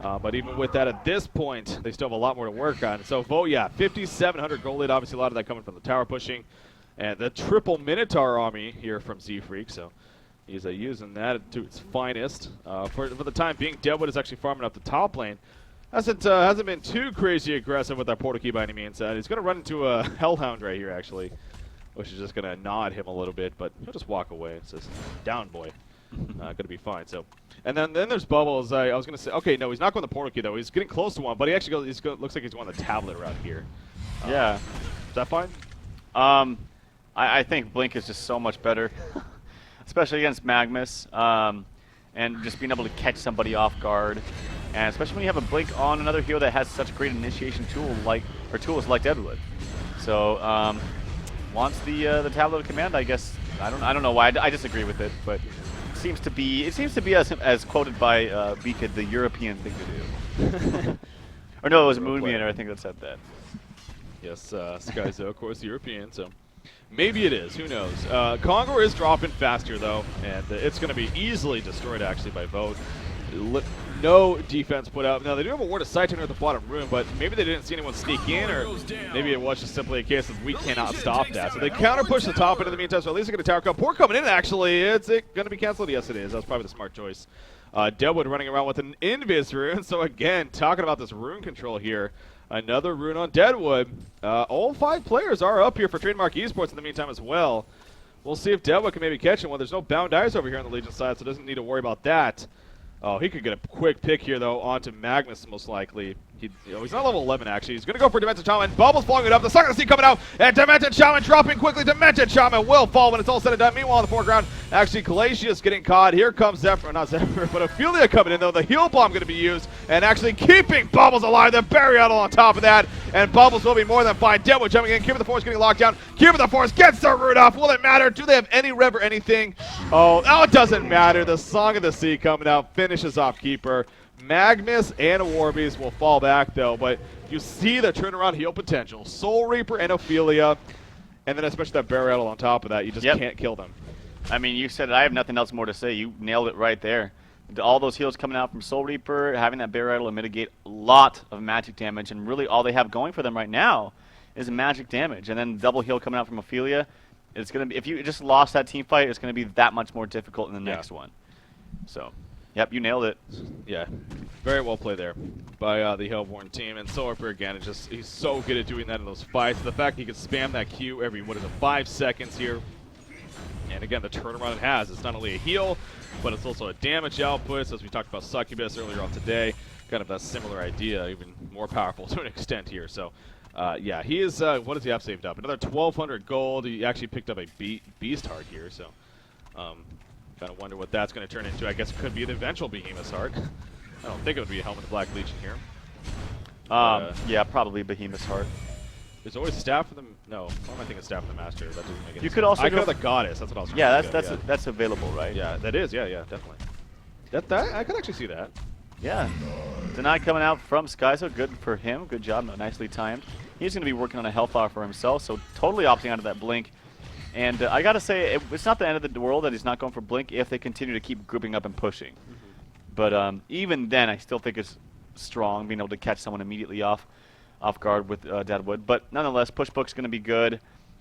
But even with that at this point, they still have a lot more to work on. So Vote, yeah, 5,700 gold lead. Obviously, a lot of that coming from the tower pushing. And the triple Minotaur army here from Z-Freak. So he's using that to its finest. For the time being, Deadwood is actually farming up the top lane. Hasn't been too crazy aggressive with that portal key by any means. He's going to run into a Hellhound right here, actually, which is just going to nod him a little bit, but he'll just walk away. It says, down, boy. Going to be fine. So, and then there's Bubbles. I was going to say, okay, no, he's not going the portal key, though. He's getting close to one, but he actually looks like he's going the tablet route here. Yeah. Is that fine? I think Blink is just so much better. Especially against Magnus, and just being able to catch somebody off guard, and especially when you have a Blink on another hero that has such great initiation tools like Deadwood. So wants the tablet of command. I guess I don't know why. I disagree with it, but it seems to be as quoted by Vika, the European thing to do. Or no, it was Moonbeater I think that said that. Yes, Skyzo, of course, European. So. Maybe it is. Who knows? Congor is dropping faster, though, and it's going to be easily destroyed, actually, by Vote. No defense put out. Now, they do have a Ward of Sight at the bottom room, but maybe they didn't see anyone sneak in, or maybe it was just simply a case of we cannot stop that. So they counter-push the top end in the meantime, so at least they get a tower cut. Port coming in, actually. It's going to be canceled? Yes, it is. That was probably the smart choice. Deadwood running around with an Invis rune. So, again, talking about this rune control here. Another rune on Deadwood. All 5 players are up here for Trademark Esports in the meantime as well. We'll see if Deadwood can maybe catch him. Well, there's no bound eyes over here on the Legion side, so doesn't need to worry about that. Oh, he could get a quick pick here, though, onto Magnus, most likely. He's not level 11, actually. He's going to go for Demented Shaman. Bubbles following it up. The Sucker Sea coming out. And Demented Shaman dropping quickly. Demented Shaman will fall when it's all said and done. Meanwhile, in the foreground, actually, Glacius getting caught. Here comes Zephyr. Not Zephyr, but Ophelia coming in, though. The heal bomb going to be used. And actually keeping Bubbles alive. The Barrier Idol on top of that. And Bubbles will be more than fine. Deadwood jumping in. Keeper the Force getting locked down. Keeper the Force gets the root off. Will it matter? Do they have any rev or anything? Oh, it doesn't matter. The Song of the Sea coming out. Finishes off Keeper. Magnus and Warbeast will fall back, though, but you see the turnaround heal potential. Soul Reaper and Ophelia, and then especially that Barrel Rattle on top of that. You just can't kill them. I mean, you said it. I have nothing else more to say. You nailed it right there. All those heals coming out from Soul Reaper, having that Barrel Rattle to mitigate a lot of magic damage, and really all they have going for them right now is magic damage. And then double heal coming out from Ophelia. It's gonna be, if you just lost that team fight, it's gonna be that much more difficult in the next one. So, yep, you nailed it. Yeah, very well played there by the Hellborn team. And Soul Reaper again, he's so good at doing that in those fights. The fact he can spam that Q every 5 seconds here. And again, the turnaround it has. It's not only a heal, but it's also a damage output. So as we talked about Succubus earlier on today, kind of a similar idea, even more powerful to an extent here. So. Yeah, he is, what does he have saved up? Another 1,200 gold. He actually picked up a Beast Heart here, so kind of wonder what that's going to turn into. I guess it could be the eventual Behemoth's Heart. I don't think it would be a Helmet of Black Legion here. Yeah, probably Behemoth's Heart. There's always Staff for the... No, why am I thinking Staff for the Master? That doesn't make any sense. Could also I go could have the Goddess. That's what I was trying to think of, that's available, right? Yeah, that is. Yeah, definitely. That I could actually see that. Yeah. Deny coming out from Skyzo. Good for him. Good job. Nicely timed. He's going to be working on a Hellfire for himself, so totally opting out of that Blink. And I got to say, it's not the end of the world that he's not going for Blink if they continue to keep grouping up and pushing. But even then, I still think it's strong, being able to catch someone immediately off guard with Deadwood. But nonetheless, Push Book's going to be good.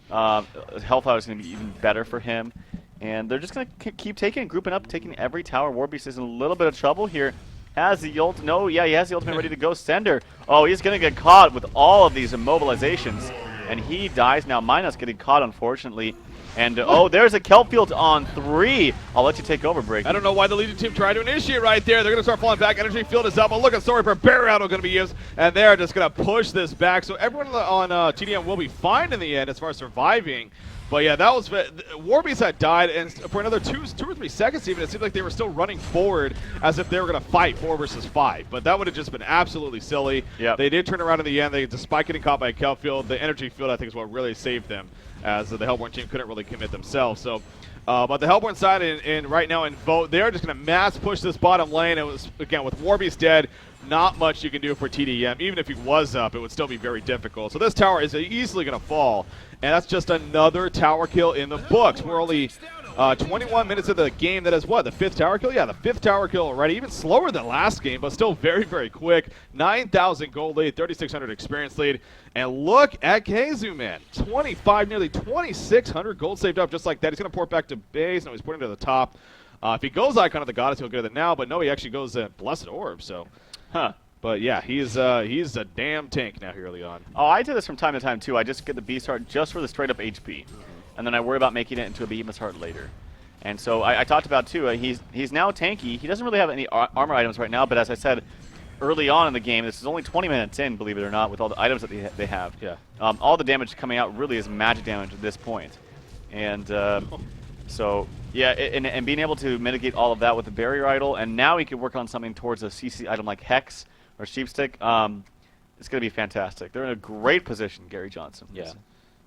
Hellfire is going to be even better for him. And they're just going to keep grouping up, taking every tower. Warbeast is in a little bit of trouble here. Has the ult? No, yeah, he has the ultimate ready to go. Sender. Oh, he's going to get caught with all of these immobilizations. And he dies now. Minus getting caught, unfortunately. And, oh, there's a Kelpfield on 3. I'll let you take over, Break. I don't know why the Legion team tried to initiate right there. They're going to start falling back. Energy field is up. Oh, look at Soul Reaper. Barrel Rattle going to be used. And they're just going to push this back. So everyone on tdM will be fine in the end as far as surviving. But yeah, that was Warbeast had died, and for another 2 or 3 seconds even, it seemed like they were still running forward as if they were going to fight 4 versus 5. But that would have just been absolutely silly. Yep. They did turn around in the end. Despite getting caught by a Kelpfield, the energy field I think is what really saved them, as the Hellborn team couldn't really commit themselves. So, but the Hellborn side, and right now in Vote, they're just going to mass push this bottom lane. It was again with Warbeast dead. Not much you can do for tdM. Even if he was up, it would still be very difficult. So this tower is easily going to fall. And that's just another tower kill in the books. We're only 21 minutes of the game. That is what? The 5th tower kill? Yeah, the 5th tower kill already. Even slower than last game, but still very, very quick. 9,000 gold lead, 3,600 experience lead. And look at Keizu, man. 25, nearly 2,600 gold saved up just like that. He's going to port back to base. No, he's porting to the top. If he goes Icon of the Goddess, he'll get it now. But no, he actually goes Blessed Orb. So, But yeah, he's a damn tank now here early on. Oh, I do this from time to time too. I just get the Beast Heart just for the straight up HP, and then I worry about making it into a Behemoth's Heart later. And so I talked about too. He's now tanky. He doesn't really have any armor items right now, but as I said early on in the game, this is only 20 minutes in, believe it or not, with all the items that they have. Yeah. All the damage coming out really is magic damage at this point, and so yeah, and being able to mitigate all of that with the Barrier Idol, and now he can work on something towards a CC item like Hex or Sheepstick. It's going to be fantastic. They're in a great position, Gary Johnson. Yeah.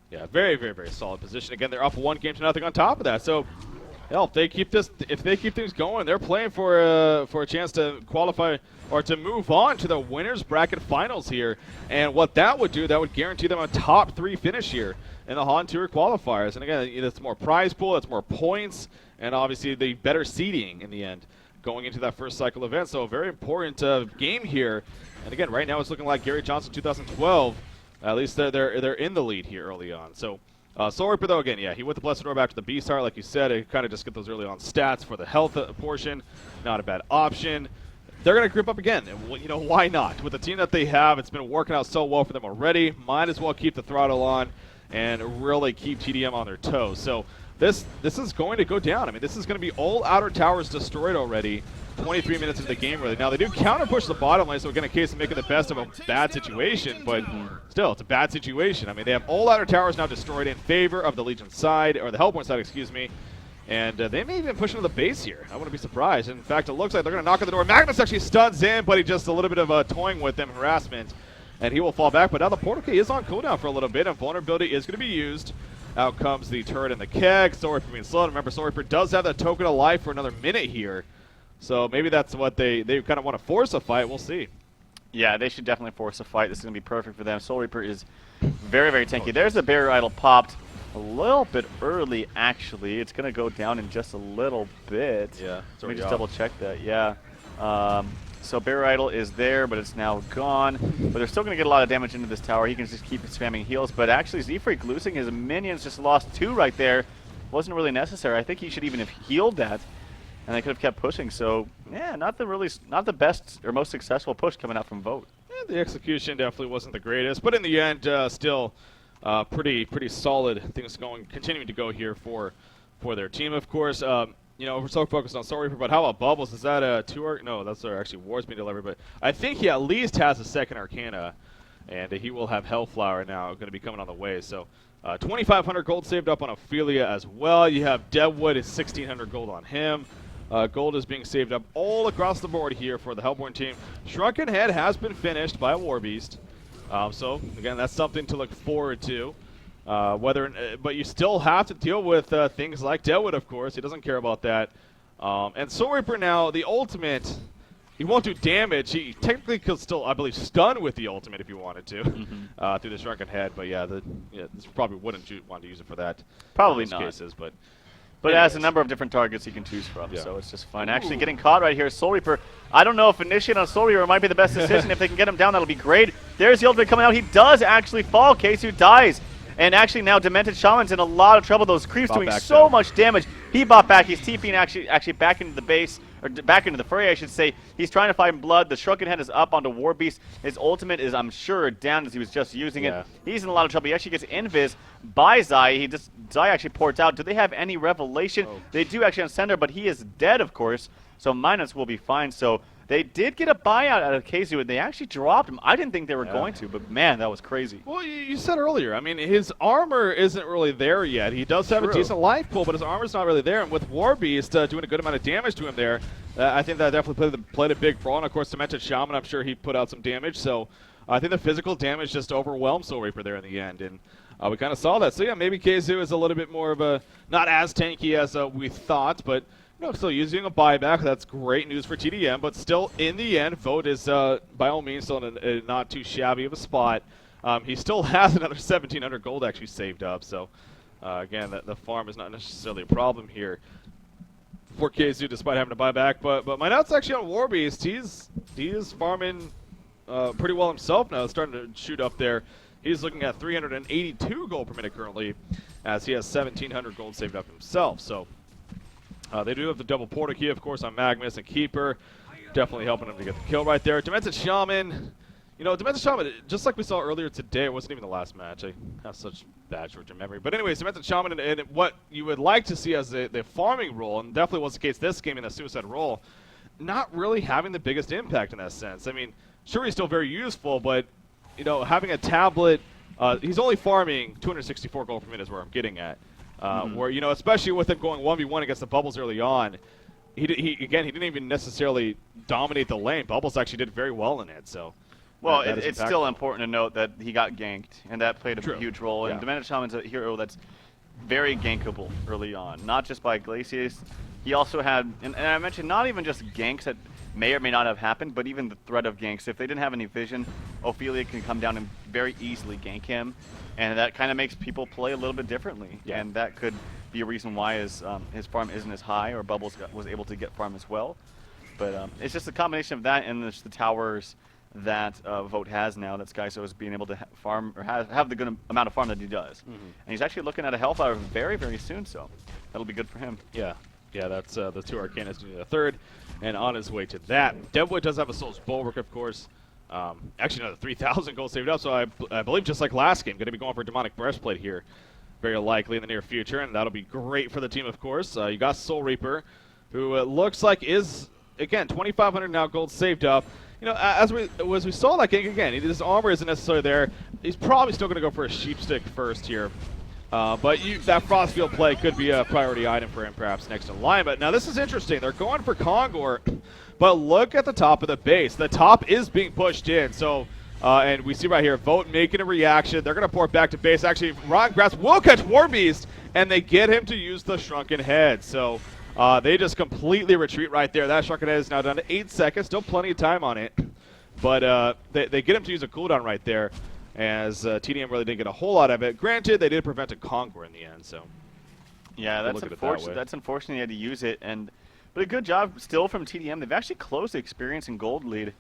Yeah, very, very, very solid position. Again, they're up 1-0 on top of that. So, hell, if they keep things going, they're playing for a chance to qualify or to move on to the winners bracket finals here. And what that would do, that would guarantee them a top 3 finish here in the HoN Tour qualifiers. And again, it's more prize pool, it's more points, and obviously the better seeding in the end going into that first cycle event. So a very important game here. And again, right now it's looking like Gary Johnson 2012. At least they're in the lead here early on. So Soul Reaper, though, again, yeah, he went the Blessed Orb after the Beast Heart, like you said. It kind of just get those early on stats for the health portion. Not a bad option. They're going to group up again. And, you know, why not? With the team that they have, it's been working out so well for them already. Might as well keep the throttle on and really keep tdM on their toes. So this is going to go down. I mean, this is going to be all outer towers destroyed already. 23 minutes into the game, really. Now, they do counter push the bottom lane, so again, a case of making the best of a bad situation, but still, it's a bad situation. I mean, they have all outer towers now destroyed in favor of the Legion side, or the Hellborn side, excuse me, and they may even push into the base here. I wouldn't be surprised. In fact, it looks like they're going to knock on the door. Magnus actually stuns in, but he just a little bit of toying with them, harassment, and he will fall back. But now the portal key is on cooldown for a little bit, and vulnerability is going to be used. Out comes the turret and the keg. Soul Reaper being slow. Remember, Soul Reaper does have that token of life for another minute here. So maybe that's what they kind of want to force a fight. We'll see. Yeah, they should definitely force a fight. This is going to be perfect for them. Soul Reaper is very, very tanky. There's the barrier idol popped a little bit early, actually. It's going to go down in just a little bit. Yeah. Let me just double check that. Yeah. So barrier idol is there, but it's now gone. But they're still going to get a lot of damage into this tower. He can just keep spamming heals. But actually, Z-Freak losing his minions, just lost 2 right there. Wasn't really necessary. I think he should even have healed that, and they could have kept pushing. So yeah, not the best or most successful push coming out from Vote. Yeah, the execution definitely wasn't the greatest, but in the end, still pretty solid things continuing to go here for their team. Of course, you know, we're so focused on Soul Reaper, but how about Bubbles? Is that a 2 No, that's actually Wars being delivered, but I think he at least has a second Arcana, and he will have Hellflower now going to be coming on the way. So 2,500 gold saved up on Ophelia as well. You have Deadwood is 1,600 gold on him. Gold is being saved up all across the board here for the Hellborn team. Shrunken Head has been finished by a War Beast. So, again, that's something to look forward to. But you still have to deal with things like Deadwood, of course. He doesn't care about that. And Soul Reaper now, the ultimate, he won't do damage. He technically could still, I believe, stun with the ultimate if he wanted to through the Shrunken Head. But yeah, this probably wouldn't want to use it for that. Probably in not. Most cases, but it anyways. has a number of different targets he can choose from, Yeah. so it's just fun. Actually, getting caught right here, Soul Reaper. I don't know if Initiate on Soul Reaper might be the best decision. If they can get him down, that'll be great. There's the ultimate coming out. He does actually fall. Keisu dies. And actually now Demented Shaman's in a lot of trouble. Those creeps doing so much damage. He bought back. He's TPing actually back into the base, or back into the fray, I should say. He's trying to find blood. The Shrunken Head is up onto War Beast. His ultimate is, I'm sure, down as he was just using it. He's in a lot of trouble. He actually gets invis by Zai. Zai actually ports out. Do they have any revelation? They do actually on Sender, but he is dead, of course. So Minus will be fine. So they did get a buyout out of Keisu, and they actually dropped him. I didn't think they were going to, but man, that was crazy. Well, you said earlier, I mean, his armor isn't really there yet. He does have a decent life pool, but his armor's not really there. And with War Beast doing a good amount of damage to him there, I think that definitely played a big role. And of course, Demented Shaman, I'm sure he put out some damage. So I think the physical damage just overwhelmed Soul Reaper there in the end. And we kind of saw that. So yeah, maybe Keisu is a little bit more of a, not as tanky as we thought, but still using a buyback. That's great news for tdM, but still, in the end, Vote is, by all means, still in a not too shabby of a spot. He still has another 1,700 gold actually saved up, so, again, the farm is not necessarily a problem here for Keisu, despite having to buy back. But my note's actually on War Beast. He is farming pretty well himself now, starting to shoot up there. He's looking at 382 gold per minute currently, as he has 1,700 gold saved up himself, so... they do have the double portal key, of course, on Magnus and Keeper. Definitely helping him to get the kill right there. Demented Shaman, Demented Shaman, just like we saw earlier today, it wasn't even the last match. I have such bad short-term memory. But anyways, Demented Shaman and what you would like to see as the farming role, and definitely was the case this game in the Suicide role, not really having the biggest impact in that sense. I mean, sure, he's still very useful, but, having a tablet, he's only farming 264 gold per minute is where I'm getting at. Where, especially with him going 1v1 against the Bubbles early on, he didn't even necessarily dominate the lane. Bubbles actually did very well in it, so. Well, it's still important to note that he got ganked, and that played a huge role. Yeah. And Demented Shaman's a hero that's very gankable early on, not just by Glacius. He also had, and I mentioned not even just ganks that may or may not have happened, but even the threat of ganks. If they didn't have any vision, Ophelia can come down and very easily gank him, and that kind of makes people play a little bit differently. Yeah. And that could be a reason why his farm isn't as high, or Bubbles was able to get farm as well. But it's just a combination of that and the towers that Vote has now, that Skyso is being able to farm, or have the good amount of farm that he does. And he's actually looking at a Hellflower very, very soon, so that'll be good for him. Yeah, that's the 2 Arcanas doing the 3rd, and on his way to that. Deadwood does have a Soul's Bulwark, of course. Actually, another 3,000 gold saved up, so I believe just like last game, going to be going for a Demonic Breastplate here, very likely in the near future, and that'll be great for the team, of course. You got Soul Reaper, who it looks like is, again, 2,500 now gold saved up. As we saw that game again, his armor isn't necessarily there. He's probably still going to go for a Sheepstick first here. But that Frostfield play could be a priority item for him perhaps next in line. But now this is interesting. They're going for Congor, but look at the top of the base. The top is being pushed in. So, and we see right here, Vote making a reaction. They're going to port back to base. Actually, Rotten Grass will catch War Beast, and they get him to use the Shrunken Head. So they just completely retreat right there. That Shrunken Head is now down to 8 seconds. Still plenty of time on it. But they get him to use a cooldown right there, as tdM really didn't get a whole lot of it. Granted, they did prevent a Congor in the end, so yeah, that's unfortunate. That's unfortunate he had to use it, but a good job still from tdM. They've actually closed the experience and gold lead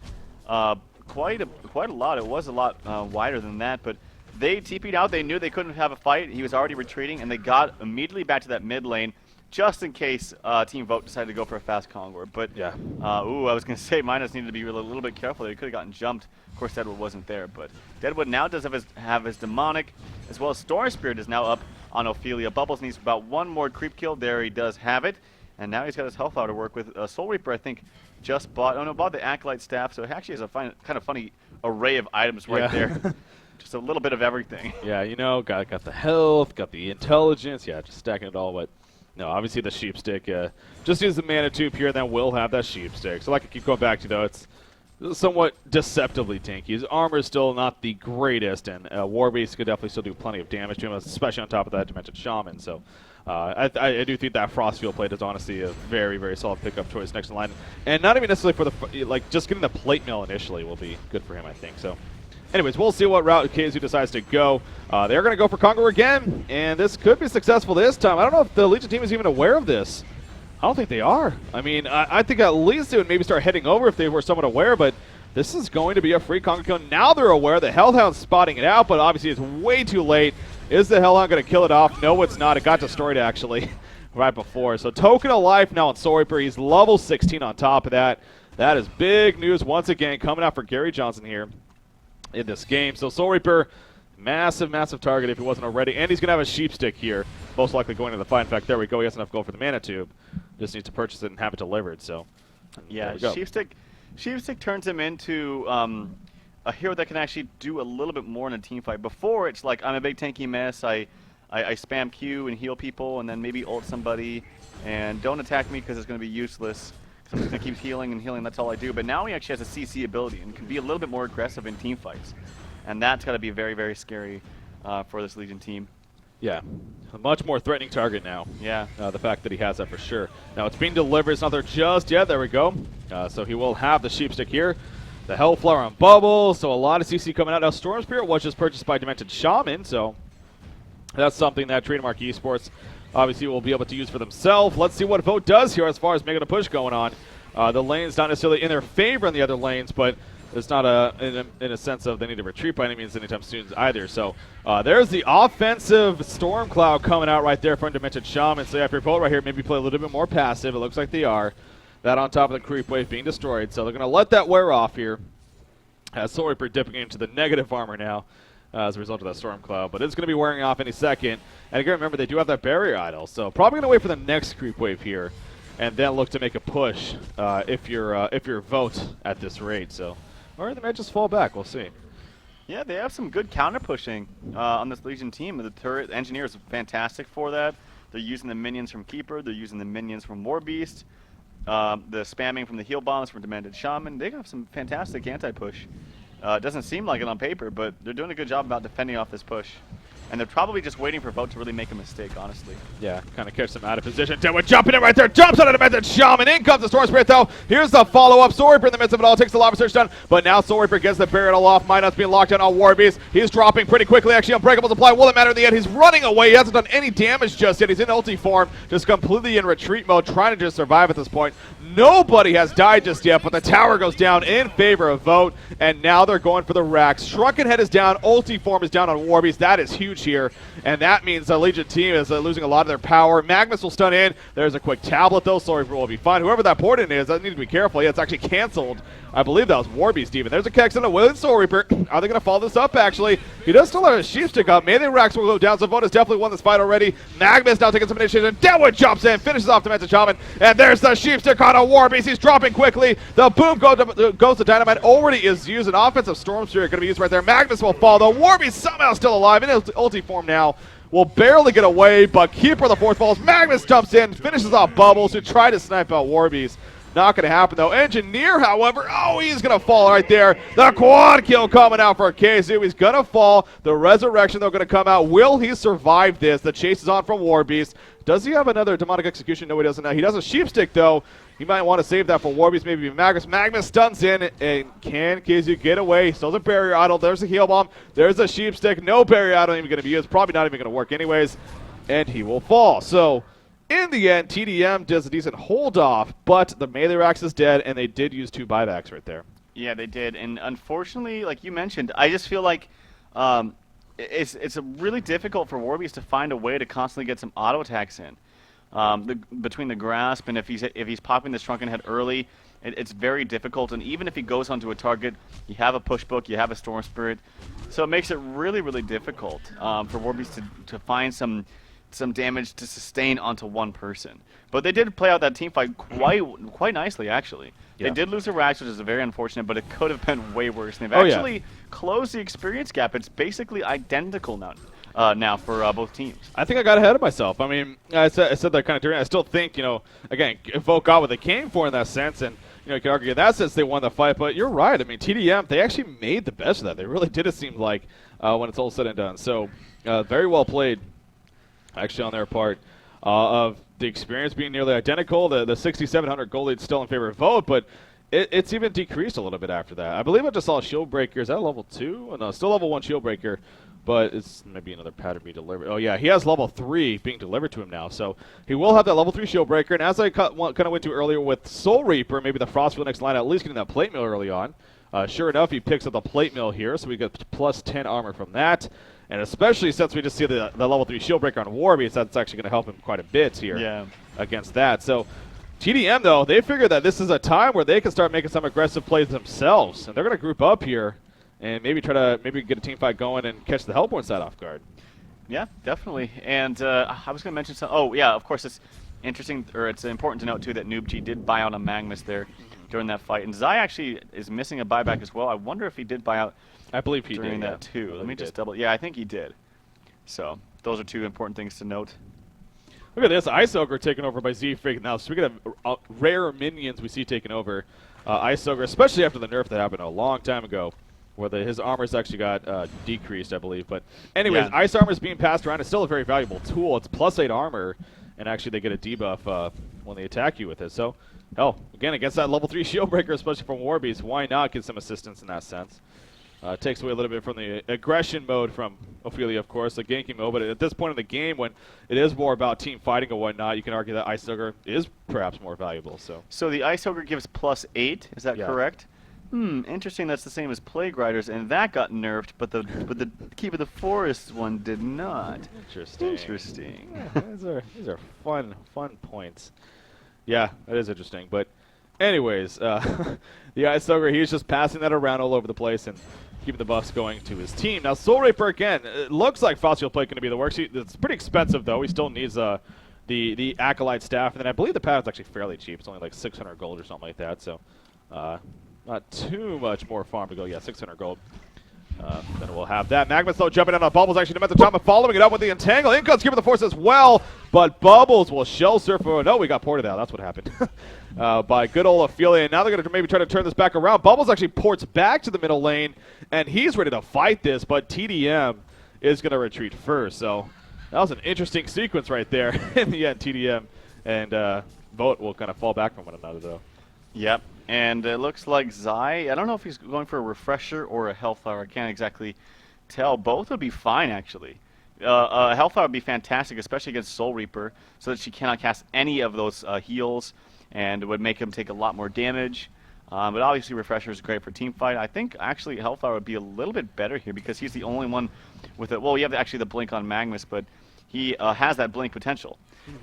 quite a lot. It was a lot wider than that, but they TP'd out. They knew they couldn't have a fight. He was already retreating, and they got immediately back to that mid lane, just in case Team Vote decided to go for a fast Congor. But yeah, I was going to say Minus needed to be a little bit careful. They could have gotten jumped. Of course, Deadwood wasn't there, but Deadwood now does have his Demonic, as well as Storm Spirit is now up on Ophelia. Bubbles needs about one more creep kill. There he does have it, and now he's got his health out to work with. Soul Reaper, I think, just bought the Acolyte Staff, so it actually has a kind of funny array of items right there. Just a little bit of everything. Yeah, you know, got the health, got the intelligence. Yeah, just stacking it all, but no, obviously the sheep stick. Just use the mana tube here, and then we'll have that sheep stick. So like I keep going back to, though, it's somewhat deceptively tanky. His armor is still not the greatest, and Warbeast could definitely still do plenty of damage to him, especially on top of that Dimension Shaman. So I do think that Frostfield plate is honestly a very, very solid pickup choice next in line. And not even necessarily for the, just getting the plate mill initially will be good for him, I think. So anyways, we'll see what route KSU decides to go. They're going to go for Congor again, and this could be successful this time. I don't know if the Legion team is even aware of this. I don't think they are. I mean, I think at least they would maybe start heading over if they were somewhat aware, but this is going to be a free Congor kill. Now they're aware. The Hellhound's spotting it out, but obviously it's way too late. Is the Hellhound going to kill it off? No, it's not. It got destroyed, actually, right before. So Token of Life now on Soul Reaper. He's level 16 on top of that. That is big news once again coming out for Gary Johnson here in this game. So Soul Reaper, massive, massive target if he wasn't already. And he's going to have a sheep stick here, most likely going to the fight. In fact, there we go. He has enough gold for the mana tube. Just needs to purchase it and have it delivered. So yeah, sheep stick turns him into a hero that can actually do a little bit more in a team fight. Before, it's like, I'm a big tanky mess. I spam Q and heal people and then maybe ult somebody. And don't attack me because it's going to be useless. So I'm just going to keep healing and healing. That's all I do. But now he actually has a CC ability and can be a little bit more aggressive in team fights. And that's got to be very, very scary for this Legion team. Yeah, a much more threatening target now. Yeah. The fact that he has that for sure. Now it's being delivered. It's not there just yet. There we go. So he will have the sheep stick here. The Hellflower on Bubble. So a lot of CC coming out. Now Storm Spirit was just purchased by Demented Shaman. So that's something that Trademark Esports obviously will be able to use for themselves. Let's see what Vote does here as far as making a push going on. The lane's not necessarily in their favor in the other lanes, but it's not in a sense of they need to retreat by any means anytime soon either. So there's the offensive Storm Cloud coming out right there from Demented Shaman. So after Vote right here, maybe play a little bit more passive. It looks like they are. That on top of the creep wave being destroyed. So they're going to let that wear off here. Soul Reaper dipping into the negative armor now as a result of that Storm Cloud. But it's going to be wearing off any second. And again, remember, they do have that barrier idol. So probably going to wait for the next creep wave here and then look to make a push if you're Vote at this rate. So, or they might just fall back. We'll see. Yeah, they have some good counter pushing on this Legion team. The turret engineer is fantastic for that. They're using the minions from Keeper. They're using the minions from Warbeast. The spamming from the heal bombs from Demanded Shaman. They have some fantastic anti-push. It doesn't seem like it on paper, but they're doing a good job about defending off this push. And they're probably just waiting for Vote to really make a mistake, honestly. Yeah, kind of catch them out of position. Deadwood jumping in right there. Jumps out of the Demented Shaman. In comes the Storm Spirit, though. Here's the follow-up. Soul Reaper in the midst of it all. Takes the Lava Surge down. But now Soul Reaper gets the barrier off. Minot's being locked down on Warbeast. He's dropping pretty quickly. Actually, Unbreakable Supply. Will it matter in the end? He's running away. He hasn't done any damage just yet. He's in ulti form. Just completely in retreat mode. Trying to just survive at this point. Nobody has died just yet, but the tower goes down in favor of Vote. And now they're going for the racks. Shrunken Head is down. Ulti form is down on Warbeast. That is huge here. And that means the Legion team is losing a lot of their power. Magnus will stun in. There's a quick tablet, though. Soul Reaper will be fine. Whoever that port in is, I need to be careful. Yeah, it's actually canceled. I believe that was Warbeast even. There's a Kex and a Will and Soul Reaper. Are they going to follow this up, actually? He does still have a sheep stick up. Melee racks will go down. So Vote has definitely won this fight already. Magnus now taking some initiation. Deadwood jumps in, finishes off Demented Shaman. And there's the sheep stick on a Warbeast. He's dropping quickly. The boom goes to Dynamite. Already is used. An offensive Storm Spirit going to be used right there. Magnus will fall, though. Warbeast somehow still alive in ulti form now. Will barely get away, but Keeper the fourth falls. Magnus jumps in, finishes off Bubbles, who tried to snipe out Warbeast. Not going to happen, though. Engineer, however, oh, he's going to fall right there. The quad kill coming out for KZU. He's going to fall. The resurrection, though, going to come out. Will he survive this? The chase is on from Warbeast. Does he have another demonic execution? No, he doesn't. He does a sheep stick, though. He might want to save that for Warbeast, maybe Magnus. Magnus stuns in, and can KZU get away? Still a barrier idol. There's a heal bomb. There's a sheep stick. No barrier idol even going to be used. Probably not even going to work anyways, and he will fall. So, in the end, tdM does a decent hold off, but the melee Rax is dead, and they did use 2 buybacks right there. Yeah, they did, and unfortunately, like you mentioned, I just feel like it's really difficult for Warbeast to find a way to constantly get some auto attacks in. Between the grasp and if he's popping the shrunken head early, it's very difficult. And even if he goes onto a target, you have a push book, you have a storm spirit, so it makes it really, really difficult for Warbeast to find some damage to sustain onto one person. But they did play out that team fight quite nicely, actually. Yeah. They did lose a Rax, which is very unfortunate, but it could have been way worse. And they've actually closed the experience gap. It's basically identical now for both teams. I think I got ahead of myself. I mean, I said that kind of during. I still think, again, Vote got what they came for in that sense, and you can argue in that sense they won the fight. But you're right. I mean, tdM, they actually made the best of that. They really did, it seemed like, when it's all said and done. So very well played, actually, on their part. Of the experience being nearly identical, the 6,700 gold lead still in favor of Vote, but it's even decreased a little bit after that. I believe I just saw a shield breaker. Is that level 2? Oh, no, still level 1 shield breaker, but it's maybe another pattern being delivered. Oh yeah, he has level 3 being delivered to him now, so he will have that level 3 shield breaker. And as I kind of went to earlier with Soul Reaper, maybe the Frost for the next line, at least getting that plate mill early on. Sure enough, he picks up the plate mill here, so we get plus 10 armor from that. And especially since we just see the level 3 shield breaker on Warbeast, that's actually going to help him quite a bit here against that. So tdM, though, they figure that this is a time where they can start making some aggressive plays themselves. And they're going to group up here and maybe try to get a team fight going and catch the Hellborn side off guard. Yeah, definitely. And I was going to mention something. Oh, yeah, of course, it's interesting, or it's important to note, too, that NoobG did buy out a Magnus there during that fight. And Zai actually is missing a buyback as well. I wonder if he did buy out. I believe he during did that too. Let me just double. Yeah, I think he did. So those are 2 important things to note. Look at this, Ice Ogre taken over by Z-Frig. Now, speaking of rare minions we see taken over, Ice Ogre, especially after the nerf that happened a long time ago, where his armor's actually got decreased, I believe. But anyways, Ice Armor is being passed around. It's still a very valuable tool. It's plus 8 armor, and actually they get a debuff when they attack you with it. So, hell, again, against that level 3 shield breaker, especially from Warbeast, why not get some assistance in that sense? Takes away a little bit from the aggression mode from Ophelia, of course, the ganking mode. But at this point in the game, when it is more about team fighting and whatnot, you can argue that Ice Ogre is perhaps more valuable. So the Ice Ogre gives plus 8. Is that correct? Interesting. That's the same as Plague Riders, and that got nerfed, but the Keep of the Forest one did not. Interesting. Yeah, these are fun points. Yeah, that is interesting. But anyways, the Ice Ogre, he's just passing that around all over the place and keeping the buffs going to his team. Now, Soul Reaper, again, it looks like Fossil Plate going to be the works. It's pretty expensive, though. He still needs the Acolyte Staff. And then I believe the pattern's actually fairly cheap. It's only like 600 gold or something like that. So not too much more farm to go. Yeah, 600 gold. Then we'll have that. Magnus, though, jumping in on Bubbles, actually at the top and following it up with the Entangle. In comes Keeper of the Force as well, but Bubbles will shell surf. No, we got ported out. That's what happened. By good old Ophelia. And now they're going to maybe try to turn this back around. Bubbles actually ports back to the middle lane, and he's ready to fight this, but tdM is going to retreat first. So that was an interesting sequence right there. In the end, tdM and Vote will kind of fall back from one another, though. Yep. And it looks like Zai, I don't know if he's going for a Refresher or a Hellflower. I can't exactly tell. Both would be fine, actually. Hellflower would be fantastic, especially against Soul Reaper, so that she cannot cast any of those heals, and it would make him take a lot more damage. But obviously Refresher is great for team fight. I think actually Hellflower would be a little bit better here because he's the only one with it. Well, you have actually the blink on Magnus, but he has that blink potential.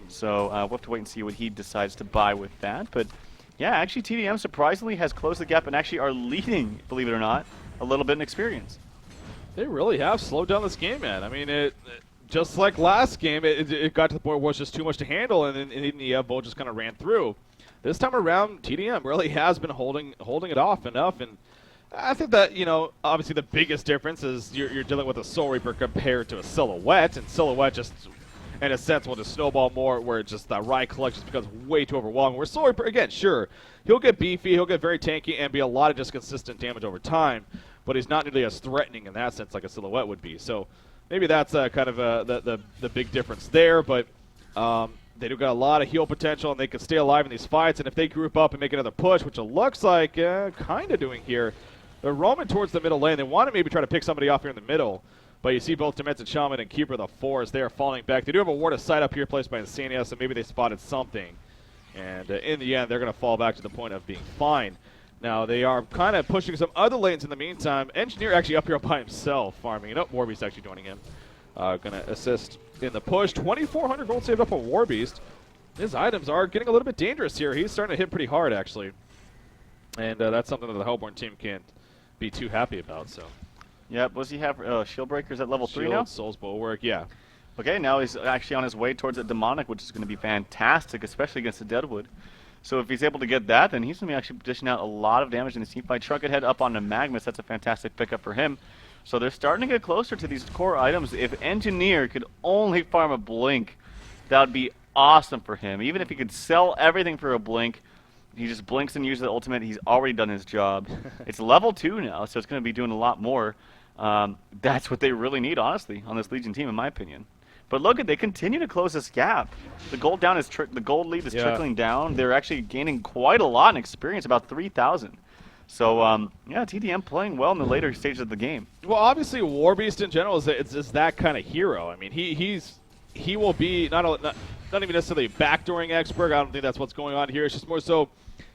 So we'll have to wait and see what he decides to buy with that. But yeah, actually tdM surprisingly has closed the gap and actually are leading, believe it or not, a little bit in experience. They really have slowed down this game, man. I mean, just like last game, it got to the point where it was just too much to handle, and then in the Vote just kind of ran through. This time around, tdM really has been holding it off enough, and I think that, obviously the biggest difference is you're dealing with a Soul Reaper compared to a Silhouette, and Silhouette just and a sense will just snowball more where it's just that right collection just becomes way too overwhelming. Where Soul Reaper, again, sure, he'll get beefy, he'll get very tanky, and be a lot of just consistent damage over time, but he's not nearly as threatening in that sense like a Silhouette would be. So maybe that's kind of the big difference there, but they do got a lot of heal potential, and they can stay alive in these fights, and if they group up and make another push, which it looks like kind of doing here, they're roaming towards the middle lane. They want to maybe try to pick somebody off here in the middle, but you see both Demented Shaman and Keeper of the Forest, they are falling back. They do have a ward of sight up here placed by Insania, so maybe they spotted something. And in the end, they're going to fall back to the point of being fine. Now, they are kind of pushing some other lanes in the meantime. Engineer actually up here by himself, farming it up. Warbeast actually joining him. Going to assist in the push. 2,400 gold saved up on Warbeast. His items are getting a little bit dangerous here. He's starting to hit pretty hard, actually. And that's something that the Hellborn team can't be too happy about. So, yeah, does he have Shield Breakers at level 3 now? Soul's Bulwark, yeah. Okay, now he's actually on his way towards a Demonic, which is going to be fantastic, especially against the Deadwood. So if he's able to get that, then he's going to be actually dishing out a lot of damage in this team fight. Trucket Head up on the Magnus, that's a fantastic pickup for him. So they're starting to get closer to these core items. If Engineer could only farm a Blink, that would be awesome for him. Even if he could sell everything for a Blink, he just blinks and uses the ultimate, he's already done his job. It's level 2 now, so it's going to be doing a lot more. That's what they really need, honestly, on this Legion team, in my opinion. But look at, they continue to close this gap. The gold down is the gold lead is trickling down. They're actually gaining quite a lot in experience, about 3,000. So yeah, tdM playing well in the later stages of the game. Well, obviously, Warbeast in general is that kind of hero. I mean, he will be not even necessarily backdooring expert. I don't think that's what's going on here. It's just more so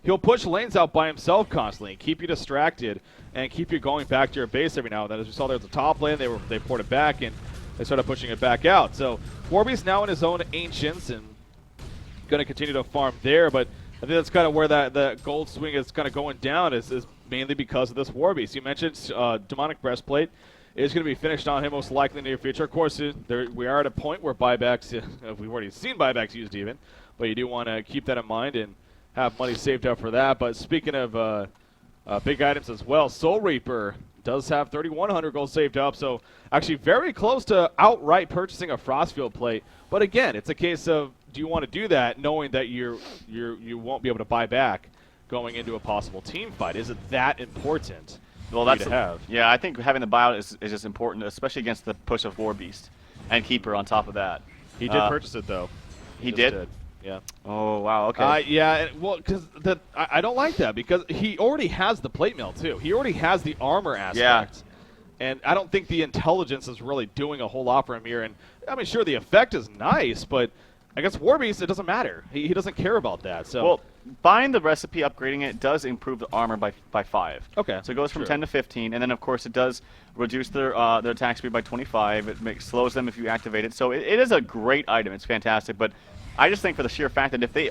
he'll push lanes out by himself constantly, keep you distracted, and keep you going back to your base every now and then. As we saw there at the top lane, they poured it back and they started pushing it back out. So Warbeast now in his own Ancients and going to continue to farm there, but I think that's kind of where the gold swing is kind of going down is mainly because of this Warbeast. You mentioned Demonic Breastplate is going to be finished on him most likely in the near future. Of course, we are at a point where buybacks, we've already seen buybacks used even, but you do want to keep that in mind and have money saved up for that. But speaking of big items as well, Soul Reaper does have 3,100 gold saved up, so actually very close to outright purchasing a Frostfield plate. But again, it's a case of, do you want to do that knowing that you won't be able to buy back going into a possible team fight? Is it that important? Well, that's to have. Yeah, I think having the buyout is just important, especially against the push of Warbeast and Keeper on top of that. He did purchase it though. He did? Yeah. Oh wow. Okay. Yeah. Well, because I don't like that because he already has the plate mail too. He already has the armor aspect. Yeah. And I don't think the intelligence is really doing a whole lot for him here. And I mean, sure, the effect is nice, but I guess Warbeast, it doesn't matter. He doesn't care about that. So. Well, buying the recipe, upgrading it does improve the armor by 5. Okay. So it goes from 10 to 15, and then of course it does reduce their attack speed by 25. It slows them if you activate it. So it is a great item. It's fantastic. But I just think for the sheer fact that if they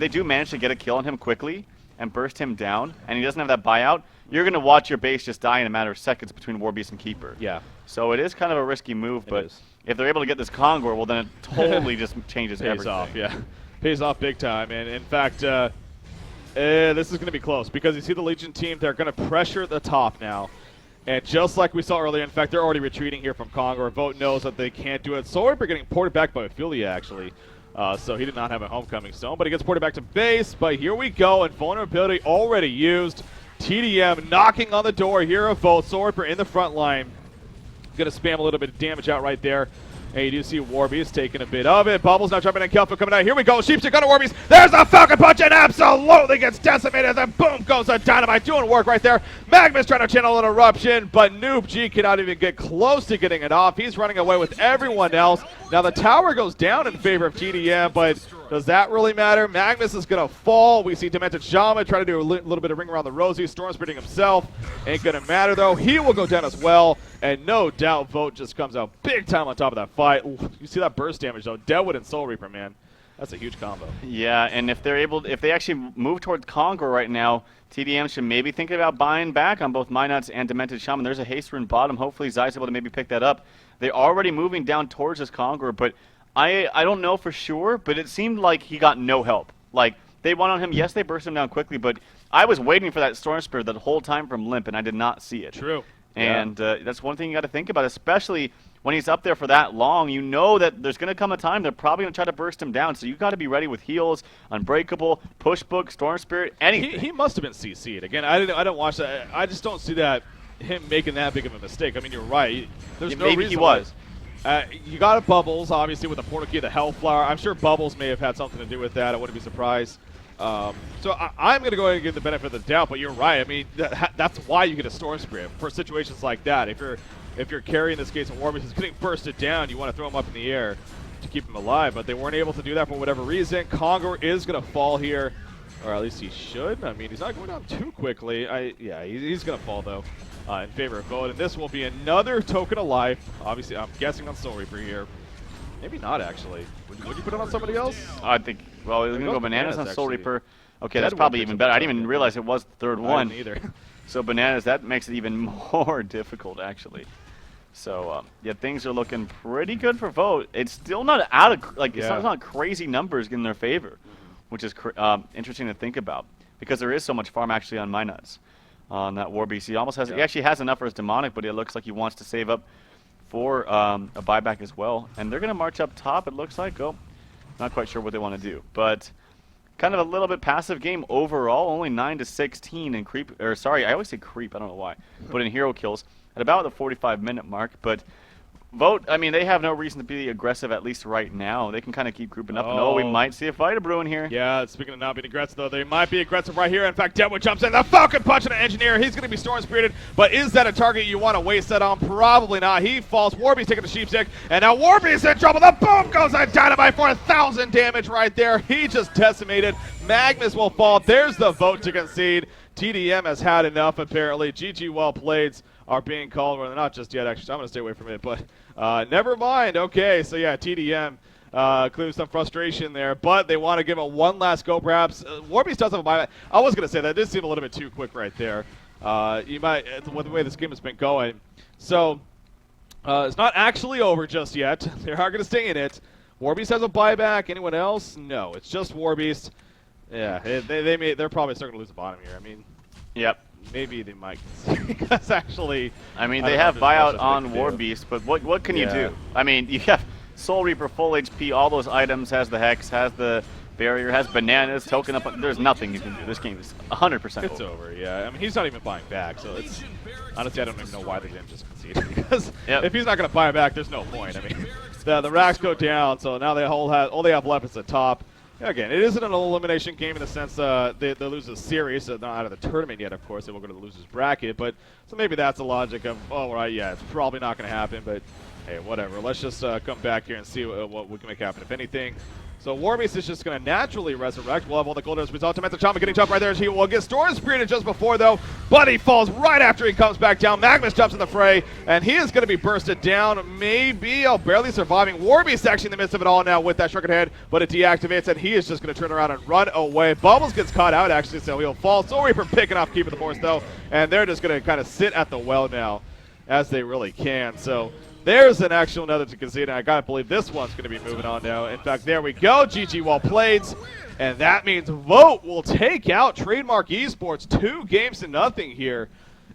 do manage to get a kill on him quickly and burst him down, and he doesn't have that buyout, you're going to watch your base just die in a matter of seconds between Warbeast and Keeper. Yeah. So it is kind of a risky move, but if they're able to get this Congor, well, then it totally just changes everything. Pays off, yeah. Pays off big time. And in fact, this is going to be close because you see the Legion team, they're going to pressure the top now. And just like we saw earlier, in fact, they're already retreating here from Congor. Vote knows that they can't do it. Soul Reaper getting ported back by Ophelia, actually. So he did not have a homecoming stone, but he gets ported back to base. But here we go, and vulnerability already used. tdM knocking on the door here of Vote. Soul Reaper in the front line. Going to spam a little bit of damage out right there. And you do see Warbeast taking a bit of it. Bubbles now jumping in. Kelpha coming out. Here we go. Sheepstick on Warbeast. There's a Falcon Punch and absolutely gets decimated. Then boom goes a Dynamite. Doing work right there. Magnus trying to channel an eruption, but Noob G cannot even get close to getting it off. He's running away with everyone else. Now the tower goes down in favor of tdM, but does that really matter? Magnus is going to fall. We see Demented Shaman try to do a little bit of ring around the rosy. Storm Spitting himself. Ain't going to matter, though. He will go down as well. And no doubt Vote just comes out big time on top of that fight. You see that burst damage, though. Deadwood and Soul Reaper, man. That's a huge combo. Yeah, and if they actually move towards Congor right now, tdM should maybe think about buying back on both Minuts and Demented Shaman. There's a haste rune bottom. Hopefully Zai's able to maybe pick that up. They're already moving down towards this Congor, but I don't know for sure, but it seemed like he got no help. Like, they went on him. Yes, they burst him down quickly, but I was waiting for that Storm Spirit that whole time from Limp, and I did not see it. True. And that's one thing you got to think about, especially when he's up there for that long, you know that there's going to come a time they're probably going to try to burst him down. So you got to be ready with heals, Unbreakable, Push Book, Storm Spirit, anything. He must have been CC'd. Again, I don't watch that. I just don't see that him making that big of a mistake. I mean, you're right. There's no maybe reason he was. You got a Bubbles, obviously, with the Portal Key, the Hellflower. I'm sure Bubbles may have had something to do with that. I wouldn't be surprised. So I'm going to go ahead and give the benefit of the doubt, but you're right. I mean, that's why you get a Storm Spirit for situations like that. If you're carrying this case of Warbeast is getting bursted down, you want to throw him up in the air to keep him alive, but they weren't able to do that for whatever reason. Congor is going to fall here, or at least he should. I mean, he's not going down too quickly. Yeah, he's going to fall, though, in favor of VOT, and this will be another token of life. Obviously, I'm guessing on Soul Reaper here. Maybe not, actually. Would you put it on somebody else? I think, well, he's going to go Bananas on Soul actually. Reaper. Okay, that's probably even better. I didn't even realize it was the third one. I didn't either. So Bananas, that makes it even more difficult, actually. So, yeah, things are looking pretty good for VOT. It's still not out of, like, it's not crazy numbers in their favor, which is interesting to think about, because there is so much farm actually on my nuts on that Warbeast. He almost has, he actually has enough for his Demonic, but it looks like he wants to save up for a buyback as well. And they're going to march up top, it looks like. Oh, not quite sure what they want to do, but kind of a little bit passive game overall. Only 9-16 in creep, or sorry, I always say creep, I don't know why, but in hero kills at about the 45-minute mark. But VOT, I mean, they have no reason to be aggressive, at least right now. They can kind of keep grouping up. And we might see a fight of brewing here. Yeah, speaking of not being aggressive, though, they might be aggressive right here. In fact, Deadwood jumps in. The Falcon Punch on the Engineer. He's going to be Storm Spirited, but is that a target you want to waste that on? Probably not. He falls. Warbeast taking the Sheepstick, and now Warbeast in trouble. The boom goes on Dynamite for 1,000 damage right there. He just decimated. Magnus will fall. There's the VOT to concede. tdM has had enough, apparently. GG well played are being called. Well, they're not just yet, actually. So I'm going to stay away from it, but never mind. Okay, so yeah, tdM clears some frustration there, but they want to give it one last go, perhaps. Warbeast does have a buyback. I was going to say that did seem a little bit too quick right there. You might, with the way this game has been going. So it's not actually over just yet. They are going to stay in it. Warbeast has a buyback. Anyone else? No, it's just Warbeast. Yeah, they're probably starting to lose the bottom here. I mean, yep. Maybe they might, because actually, I mean, they have buyout on Warbeast, but what can you do? I mean, you have Soul Reaper, full HP, all those items, has the Hex, has the Barrier, has Bananas, token up. There's nothing you can do. This game is 100% It's over, yeah. I mean, he's not even buying back, so it's, honestly, I don't even know why they didn't just concede, because if he's not going to buy back, there's no point. I mean, the racks go down, so now they all they have left is the top. Again, it isn't an elimination game in the sense they lose a series, so not out of the tournament yet, of course. They will go to the loser's bracket, but so maybe that's the logic of, oh, right, yeah, it's probably not going to happen, but hey, whatever. Let's just come back here and see what we can make happen, if anything. So Warbeast is just going to naturally resurrect. We'll have all the gold as a result. Samantha Chama getting jumped right there. He will get Storm Spirited just before, though, but he falls right after he comes back down. Magnus jumps in the fray, and he is going to be bursted down. Maybe barely surviving. Warbeast actually in the midst of it all now with that Shrunken Head, but it deactivates, and he is just going to turn around and run away. Bubbles gets caught out, actually, so he'll fall. Soul Reaper picking off Keeper the Force, though, and they're just going to kind of sit at the well now, as they really can. So there's an actual another to concede, and I gotta believe this one's gonna be moving on now. In fact, there we go. GG well played, and that means VOT will take out Trademark Esports 2-0 here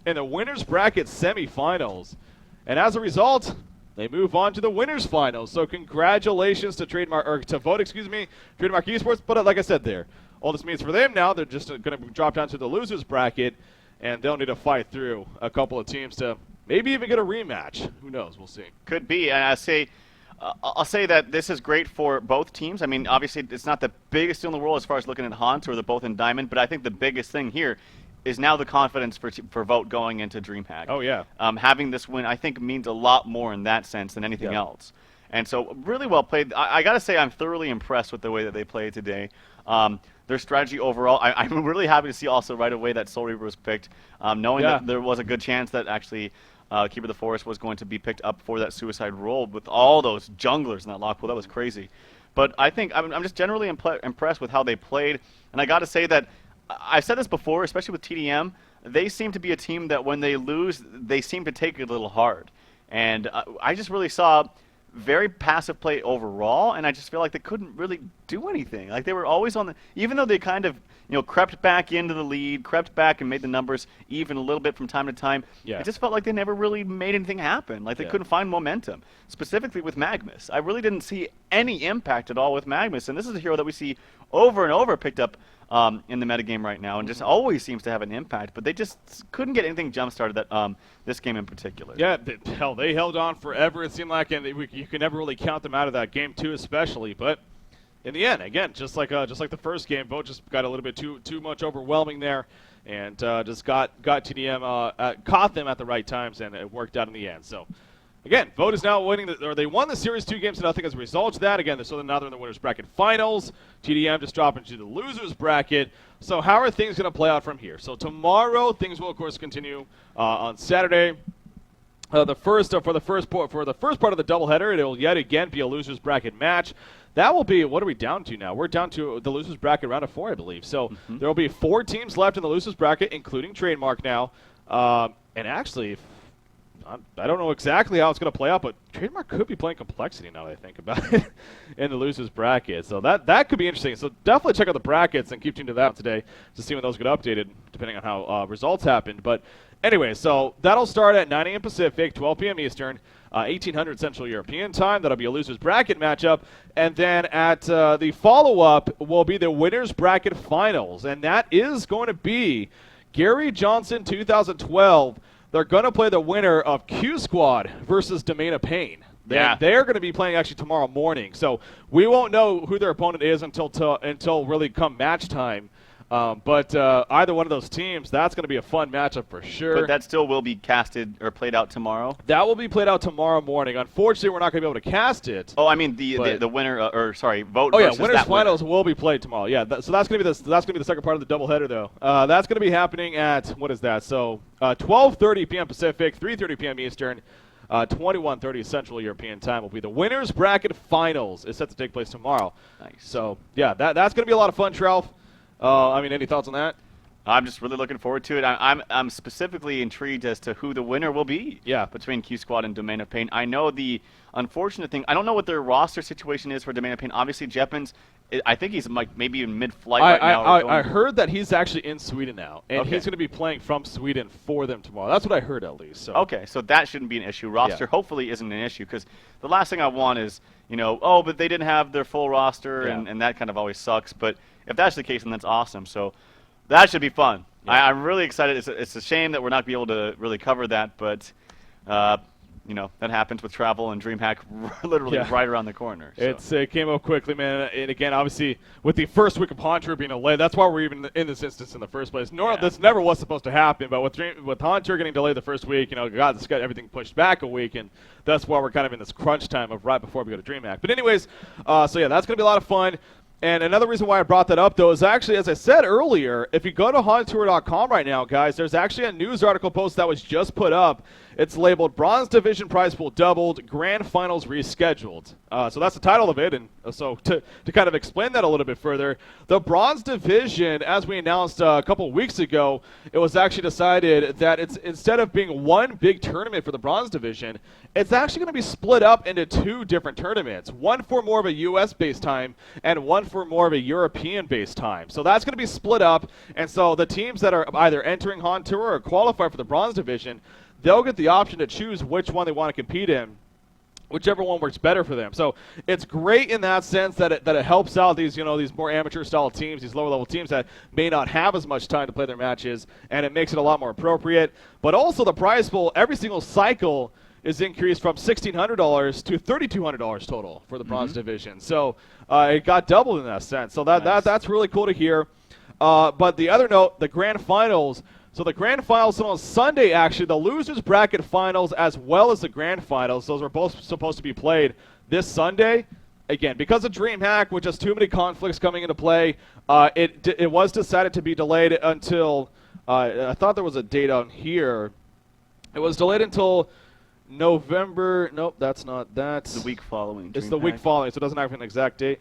in the winners bracket semifinals. And as a result, they move on to the winners finals. So congratulations to VOT, Trademark Esports. But like I said there, all this means for them now, they're just gonna drop down to the losers bracket, and they'll need to fight through a couple of teams to maybe even get a rematch. Who knows? We'll see. Could be. And I'll say that this is great for both teams. I mean, obviously, it's not the biggest deal in the world as far as looking at HoN, who are both in Diamond. But I think the biggest thing here is now the confidence for VOT going into DreamHack. Oh, yeah. Having this win, I think, means a lot more in that sense than anything else. And so, really well played. I got to say, I'm thoroughly impressed with the way that they played today. Their strategy overall, I'm really happy to see also right away that Soul Reaper was picked, knowing that there was a good chance that actually Keeper of the Forest was going to be picked up for that suicide role with all those junglers in that lock pool. That was crazy. But I think I'm just generally impressed with how they played. And I got to say that I've said this before, especially with tdM, they seem to be a team that when they lose, they seem to take it a little hard. And I just really saw very passive play overall, and I just feel like they couldn't really do anything. Like they were always on the, even though they kind of, crept back into the lead, crept back and made the numbers even a little bit from time to time. Yeah. It just felt like they never really made anything happen. Like they couldn't find momentum, specifically with Magnus. I really didn't see any impact at all with Magnus, and this is a hero that we see over and over picked up in the metagame right now, and just always seems to have an impact. But they just couldn't get anything jump-started that this game in particular. Yeah, they held on forever, it seemed like, and you can never really count them out of that game 2 especially. But in the end, again, just like the first game, VOT just got a little bit too much overwhelming there, and just got tdM, caught them at the right times, and it worked out in the end. So again, VOT is now winning, they won the series 2-0 as a result of that. Again, so now they're in the winners bracket finals. tdM just dropping to the losers bracket. So how are things going to play out from here? So tomorrow, things will of course continue on Saturday. For the first part of the doubleheader, it will yet again be a losers bracket match. That will be, what are we down to now? We're down to the losers bracket round of 4, I believe. So there will be 4 teams left in the losers bracket, including Trademark now. And actually, I don't know exactly how it's going to play out, but Trademark could be playing Complexity now that I think about it in the losers bracket. So that could be interesting. So definitely check out the brackets and keep tuned to that today to see when those get updated, depending on how results happen. But anyway, so that'll start at 9 a.m. Pacific, 12 p.m. Eastern, 1800 Central European Time. That'll be a losers bracket matchup. And then at the follow-up will be the winners bracket finals. And that is going to be Gary Johnson 2012. They're going to play the winner of Q Squad versus Domain of Pain. They're going to be playing actually tomorrow morning. So we won't know who their opponent is until really come match time. But either one of those teams, that's going to be a fun matchup for sure. But that still will be casted or played out tomorrow? That will be played out tomorrow morning. Unfortunately, we're not going to be able to cast it. Oh, I mean the winner, VOT. Oh yeah, versus winners finals winner. will be played tomorrow. Yeah, so that's going to be the second part of the doubleheader though. That's going to be happening at what is that? So 12:30 p.m. Pacific, 3:30 p.m. Eastern. 21:30 Central European Time will be the winners bracket finals. It's set to take place tomorrow. Nice. So yeah, that's going to be a lot of fun, Tralf. I mean, any thoughts on that? I'm just really looking forward to it. I'm specifically intrigued as to who the winner will be. Yeah. Between Q Squad and Domain of Pain. I know the unfortunate thing. I don't know what their roster situation is for Domain of Pain. Obviously, Jeppens, I think he's maybe in mid-flight right now. I heard that he's actually in Sweden now, and he's going to be playing from Sweden for them tomorrow. That's what I heard at least. So. Okay, so that shouldn't be an issue. Roster hopefully isn't an issue, because the last thing I want is, but they didn't have their full roster, and that kind of always sucks. But if that's the case, then that's awesome. So that should be fun. Yeah. I'm really excited. It's a shame that we're not going to be able to really cover that, but that happens with travel and DreamHack literally right around the corner. So. It came up quickly, man. And again, obviously, with the first week of HoN Tour being delayed, that's why we're even in this instance in the first place. This never was supposed to happen, but with HoN Tour getting delayed the first week, got everything pushed back a week, and that's why we're kind of in this crunch time of right before we go to DreamHack. But anyways, that's going to be a lot of fun. And another reason why I brought that up, though, is actually, as I said earlier, if you go to HoNtour.com right now, guys, there's actually a news article post that was just put up. It's labeled Bronze Division Prize Pool Doubled, Grand Finals Rescheduled. So that's the title of it. And so to kind of explain that a little bit further, the Bronze Division, as we announced a couple weeks ago, it was actually decided that it's instead of being one big tournament for the Bronze Division, it's actually going to be split up into 2 different tournaments, one for more of a U.S.-based time and one for more of a European-based time. So that's going to be split up, and so the teams that are either entering HoN Tour or qualify for the Bronze Division, they'll get the option to choose which one they want to compete in, whichever one works better for them. So it's great in that sense that it helps out these more amateur-style teams, these lower-level teams that may not have as much time to play their matches, and it makes it a lot more appropriate. But also the prize pool, every single cycle is increased from $1,600 to $3,200 total for the Bronze Division. So it got doubled in that sense. So that's really cool to hear. But the other note, the Grand Finals. So the Grand Finals on Sunday, actually, the losers bracket finals as well as the Grand Finals. Those are both supposed to be played this Sunday. Again, because of DreamHack, with just too many conflicts coming into play, it was decided to be delayed until I thought there was a date on here. It was delayed until November. Nope, that's not that. The week following. It's the week following, so it doesn't have an exact date.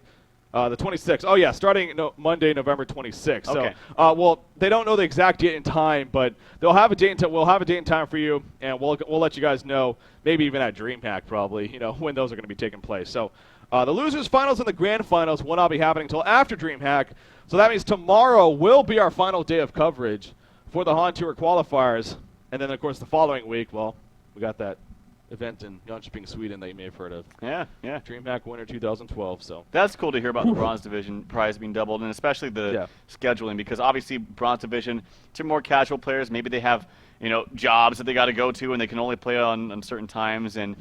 The 26th. Oh, yeah, starting Monday, November 26th. Okay. So, well, they don't know the exact date and time, but they'll have a date and time. We'll have a date and time for you, and we'll let you guys know, maybe even at DreamHack probably, when those are going to be taking place. So, the losers finals and the grand finals will not be happening until after DreamHack. So that means tomorrow will be our final day of coverage for the HoN Tour qualifiers. And then, of course, the following week, well, we got that event in Jönköping, Sweden that you may have heard of. Yeah. DreamHack Winter 2012. So that's cool to hear about the Bronze Division prize being doubled, and especially the scheduling, because obviously Bronze Division, to more casual players, maybe they have jobs that they got to go to, and they can only play on certain times, and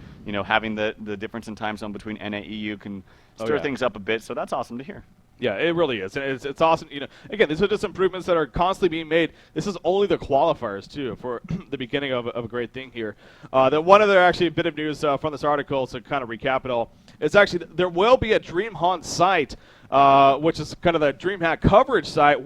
having the difference in time zone between NA EU can stir things up a bit. So that's awesome to hear. Yeah, it really is. And it's awesome. Again, these are just improvements that are constantly being made. This is only the qualifiers, too, for the beginning of a great thing here. One other actually bit of news from this article, to kind of recap it all, is actually there will be a Dream HoN site, which is kind of the DreamHack coverage site,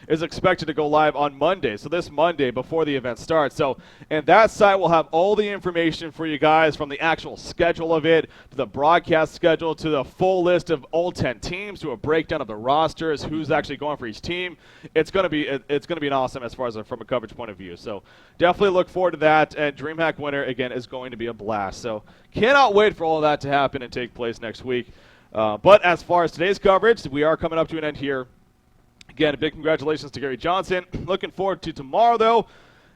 is expected to go live on Monday. So this Monday before the event starts. So, and that site will have all the information for you guys, from the actual schedule of it, to the broadcast schedule, to the full list of all 10 teams, to a breakdown of the rosters, who's actually going for each team. It's going to be an awesome as far as from a coverage point of view. So definitely look forward to that. And DreamHack Winter again is going to be a blast. So cannot wait for all of that to happen and take place next week. But as far as today's coverage, we are coming up to an end here. Again, a big congratulations to Gary Johnson. Looking forward to tomorrow, though,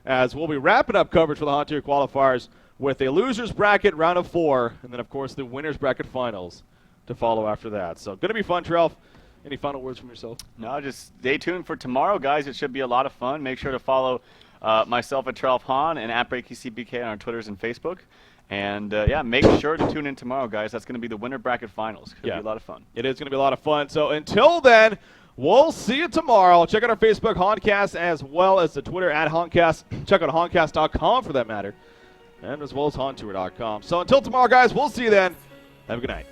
as we'll be wrapping up coverage for the HoN Tour qualifiers with a losers bracket round of 4, and then, of course, the winners bracket finals to follow after that. So going to be fun. Trelf, any final words from yourself? No, just stay tuned for tomorrow, guys. It should be a lot of fun. Make sure to follow myself at Trelf HoN and at BreakECBK on our Twitters and Facebook. And, make sure to tune in tomorrow, guys. That's going to be the winner bracket finals. It's going to be a lot of fun. It is going to be a lot of fun. So until then, we'll see you tomorrow. Check out our Facebook, HoNcast, as well as the Twitter at HoNcast. Check out HoNcast.com for that matter, and as well as HonTour.com. So until tomorrow, guys, we'll see you then. Have a good night.